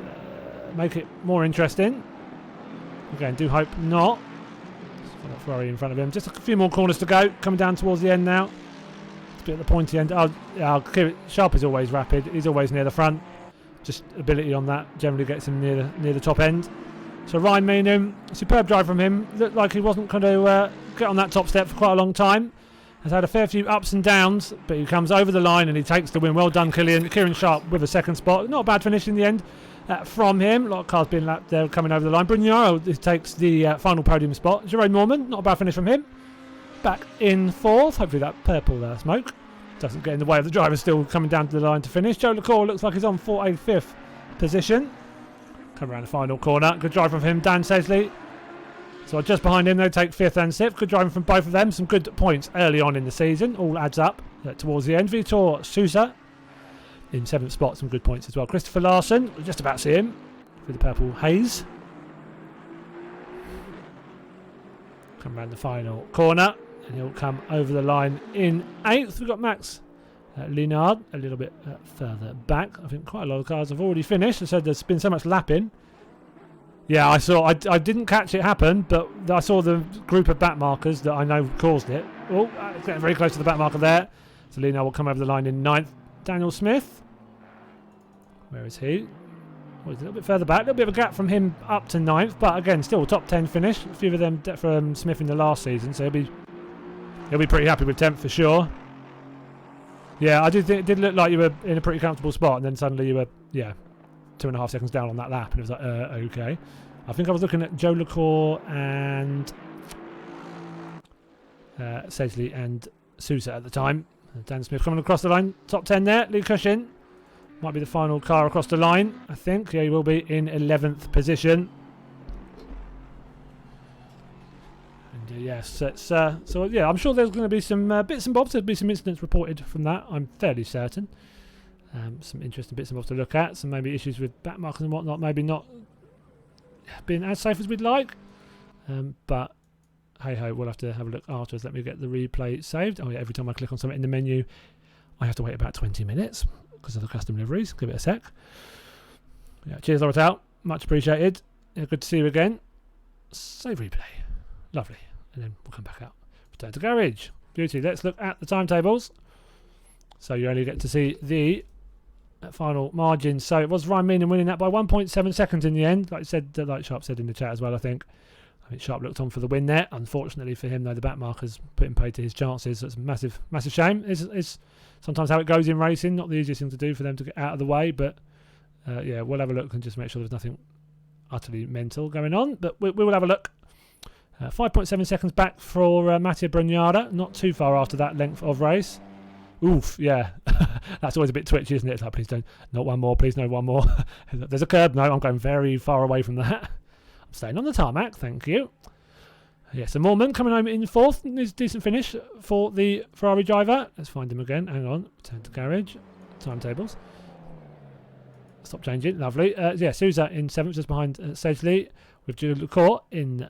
make it more interesting. Again, do hope not. Got Ferrari in front of him. Just a few more corners to go. Coming down towards the end now. It's a bit at the pointy end. Sharp is always rapid. He's always near the front. Just ability on that generally gets him near the top end. So Ryan Meenan, superb drive from him. Looked like he wasn't going to get on that top step for quite a long time. Has had a fair few ups and downs, but he comes over the line and he takes the win. Well done, Kieran Sharp with a second spot. Not a bad finish in the end from him. A lot of cars being lapped there coming over the line. Brugnaro takes the final podium spot. Jerome Mormon, not a bad finish from him. Back in fourth. Hopefully that purple smoke doesn't get in the way of the driver still coming down to the line to finish. Joe LaCour looks like he's on 5th position. Come around the final corner. Good drive from him. Dan Sesley. So just behind him, they take 5th and 6th. Good driving from both of them. Some good points early on in the season. All adds up towards the end. Vitor Sousa in 7th spot. Some good points as well. Christopher Larson. We'll just about see him with the purple haze. Come around the final corner. And he'll come over the line in 8th. We've got Max Linard a little bit further back. I think quite a lot of cars have already finished. I said there's been so much lapping. Yeah, I didn't catch it happen, but I saw the group of back markers that I know caused it. Oh, it's getting very close to the back marker there. So Linard will come over the line in 9th. Daniel Smith. Where is he? Oh, he's a little bit further back. A little bit of a gap from him up to 9th, but again, still top 10 finish. A few of them from Smith in the last season, so he'll be pretty happy with 10th for sure. Yeah, I did think it did look like you were in a pretty comfortable spot, and then suddenly you were, 2.5 seconds down on that lap, and it was like, okay. I think I was looking at Joe LaCour and Sedgley and Sousa at the time. Dan Smith coming across the line, top 10 there. Lee Cushin might be the final car across the line, I think. Yeah, he will be in 11th position. Yes, it's, so yeah, I'm sure there's going to be some bits and bobs. There'll be some incidents reported from that, I'm fairly certain. Some interesting bits and bobs to look at. Some maybe issues with back markers and whatnot. Maybe not being as safe as we'd like. But hey ho, we'll have to have a look afterwards. Let me get the replay saved. Oh yeah, every time I click on something in the menu, I have to wait about 20 minutes because of the custom liveries. Give it a sec. Yeah, cheers, Laura out. Much appreciated. Yeah, good to see you again. Save replay. Lovely. And then we'll come back out. Return to garage. Beauty. Let's look at the timetables. So you only get to see the final margin. So it was Ryan Meenan winning that by 1.7 seconds in the end. Like I said, like Sharp said in the chat as well, I think Sharp looked on for the win there. Unfortunately for him, though, the back markers put him paid to his chances. So it's a massive, massive shame. It's sometimes how it goes in racing. Not the easiest thing to do for them to get out of the way. But yeah, we'll have a look and just make sure there's nothing utterly mental going on. But we will have a look. 5.7 seconds back for Mattia Brugnara. Not too far after that length of race. Oof, yeah. That's always a bit twitchy, isn't it? It's like, please don't. Not one more, please, no one more. There's a curb. No, I'm going very far away from that. I'm staying on the tarmac, thank you. Yes, so Mormon coming home in 4th. It's a decent finish for the Ferrari driver. Let's find him again. Hang on. Return to garage. Timetables. Stop changing. Lovely. Yeah, Sousa in 7th, just behind Sedgley, with Jules LaCour in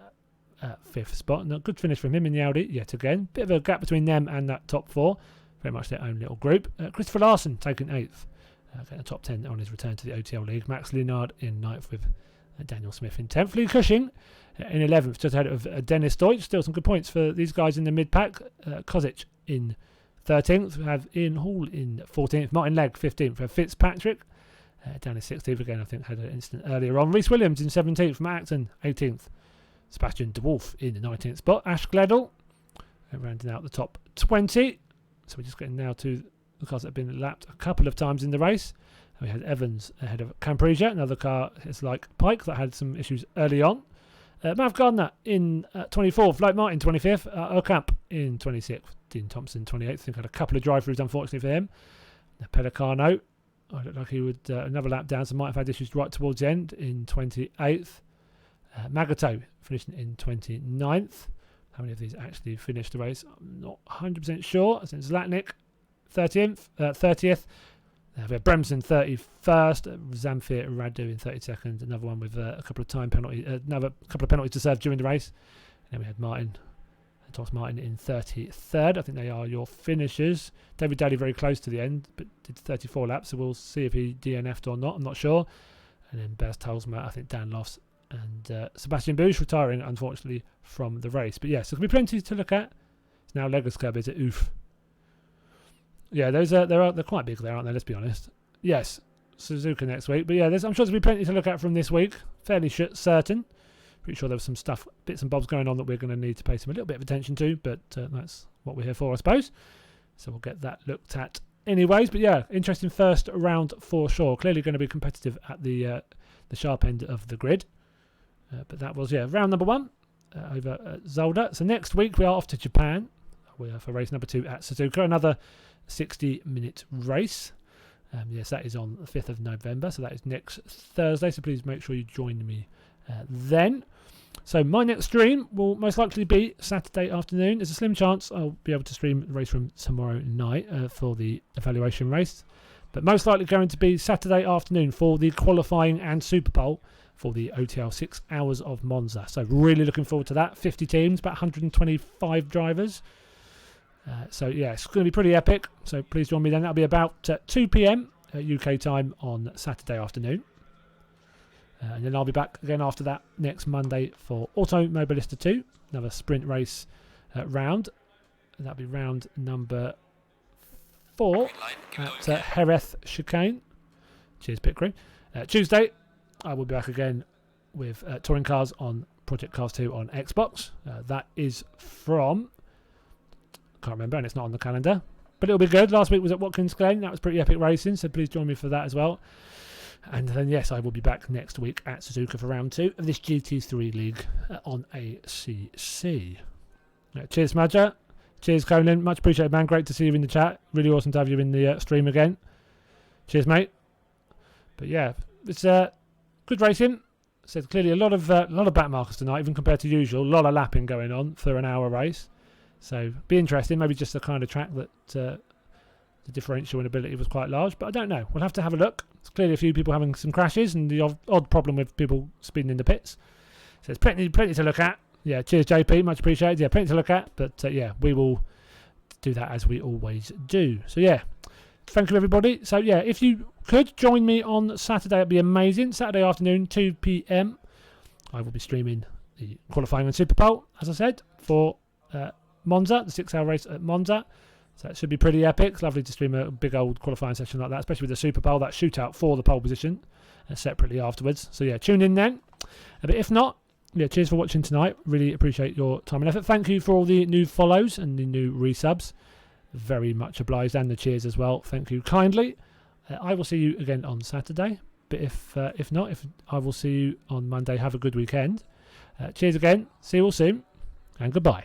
5th spot. And a good finish from him in the Audi yet again. Bit of a gap between them and that top 4. Very much their own little group. Christopher Larson taking 8th. Getting a top 10 on his return to the OTL League. Max Leonard in 9th with Daniel Smith in 10th. Lee Cushing in 11th, just ahead of Dennis Deutsch. Still some good points for these guys in the mid-pack. Kozic in 13th. We have Ian Hall in 14th. Martin Legg 15th. We have Fitzpatrick down in 16th again. I think had an incident earlier on. Rhys Williams in 17th. Matt Acton 18th. Sebastian DeWolf in the 19th spot. Ash Gledel rounding out the top 20. So we're just getting now to the cars that have been lapped a couple of times in the race. We had Evans ahead of Camprisia, another car is like Pike that had some issues early on. Mav Gardner in 24th, Loic Martin 25th, Ocamp in 26th, Dean Thompson 28th. I think had a couple of drive-throughs unfortunately for him. Pelicano, I looked like he would another lap down, so might have had issues right towards the end in 28th. Magato finishing in 29th. How many of these actually finished the race? I'm not 100% sure. Since Zlatnik 30th. We have Bremson 31st, Zamfir Radu in 32nd. Another one with a couple of penalties to serve during the race. And then we had Thomas Martin in 33rd. I think they are your finishers. David Daly very close to the end, but did 34 laps, so we'll see if he DNF'd or not. I'm not sure. And then Baz Tolsma, I think Dan Loss, and Sebastian Bush retiring, unfortunately, from the race. But yes, there's going to be plenty to look at. It's now Legos Club, is it? Oof. Yeah, they're quite big there, aren't they? Let's be honest. Yes, Suzuka next week. But yeah, I'm sure there'll be plenty to look at from this week. Fairly certain. Pretty sure there was some stuff, bits and bobs going on that we're going to need to pay some a little bit of attention to. But that's what we're here for, I suppose. So we'll get that looked at anyways. But yeah, interesting first round for sure. Clearly going to be competitive at the sharp end of the grid. But that was, round number 1 over at Zolder. So next week we are off to Japan. We are for race number 2 at Suzuka. Another 60-minute race. Yes, that is on the 5th of November. So that is next Thursday. So please make sure you join me then. So my next stream will most likely be Saturday afternoon. There's a slim chance I'll be able to stream the race from tomorrow night for the evaluation race. But most likely going to be Saturday afternoon for the qualifying and Super Bowl for the OTL 6 Hours of Monza. So really looking forward to that. 50 teams, about 125 drivers. So yeah, it's going to be pretty epic. So please join me then. That'll be about 2 p.m. UK time on Saturday afternoon. And then I'll be back again after that next Monday for Automobilista 2. Another sprint race round. And that'll be round number 4 at Jerez Chicane. Cheers, pit crew. Tuesday, I will be back again with touring cars on Project Cars 2 on Xbox. That is from... can't remember, and it's not on the calendar. But it'll be good. Last week was at Watkins Glen. That was pretty epic racing, so please join me for that as well. And then, yes, I will be back next week at Suzuka for round 2 of this GT3 League on ACC. Cheers, Smadger. Cheers, Colin. Much appreciated, man. Great to see you in the chat. Really awesome to have you in the stream again. Cheers, mate. But yeah, it's good racing. So clearly a lot of back markers tonight, even compared to usual. A lot of lapping going on for an hour race. So be interesting. Maybe just the kind of track that the differential in ability was quite large, but I don't know. We'll have to have a look. There's clearly a few people having some crashes and the odd problem with people speeding in the pits. So there's plenty to look at. Yeah, cheers, JP. Much appreciated. Yeah, plenty to look at. But yeah, we will do that as we always do. So yeah, thank you, everybody. So yeah, if you could join me on Saturday, it'd be amazing. Saturday afternoon, 2 p.m. I will be streaming the qualifying and Super Bowl, as I said, for Monza, the 6-hour race at Monza. So it should be pretty epic. It's lovely to stream a big old qualifying session like that, especially with the Super Bowl, that shootout for the pole position separately afterwards. So yeah, tune in then. But if not, yeah, cheers for watching tonight. Really appreciate your time and effort. Thank you for all the new follows and the new resubs. Very much obliged, and the cheers as well. Thank you kindly. I will see you again on Saturday. But if not, I will see you on Monday. Have a good weekend. Cheers again. See you all soon, and goodbye.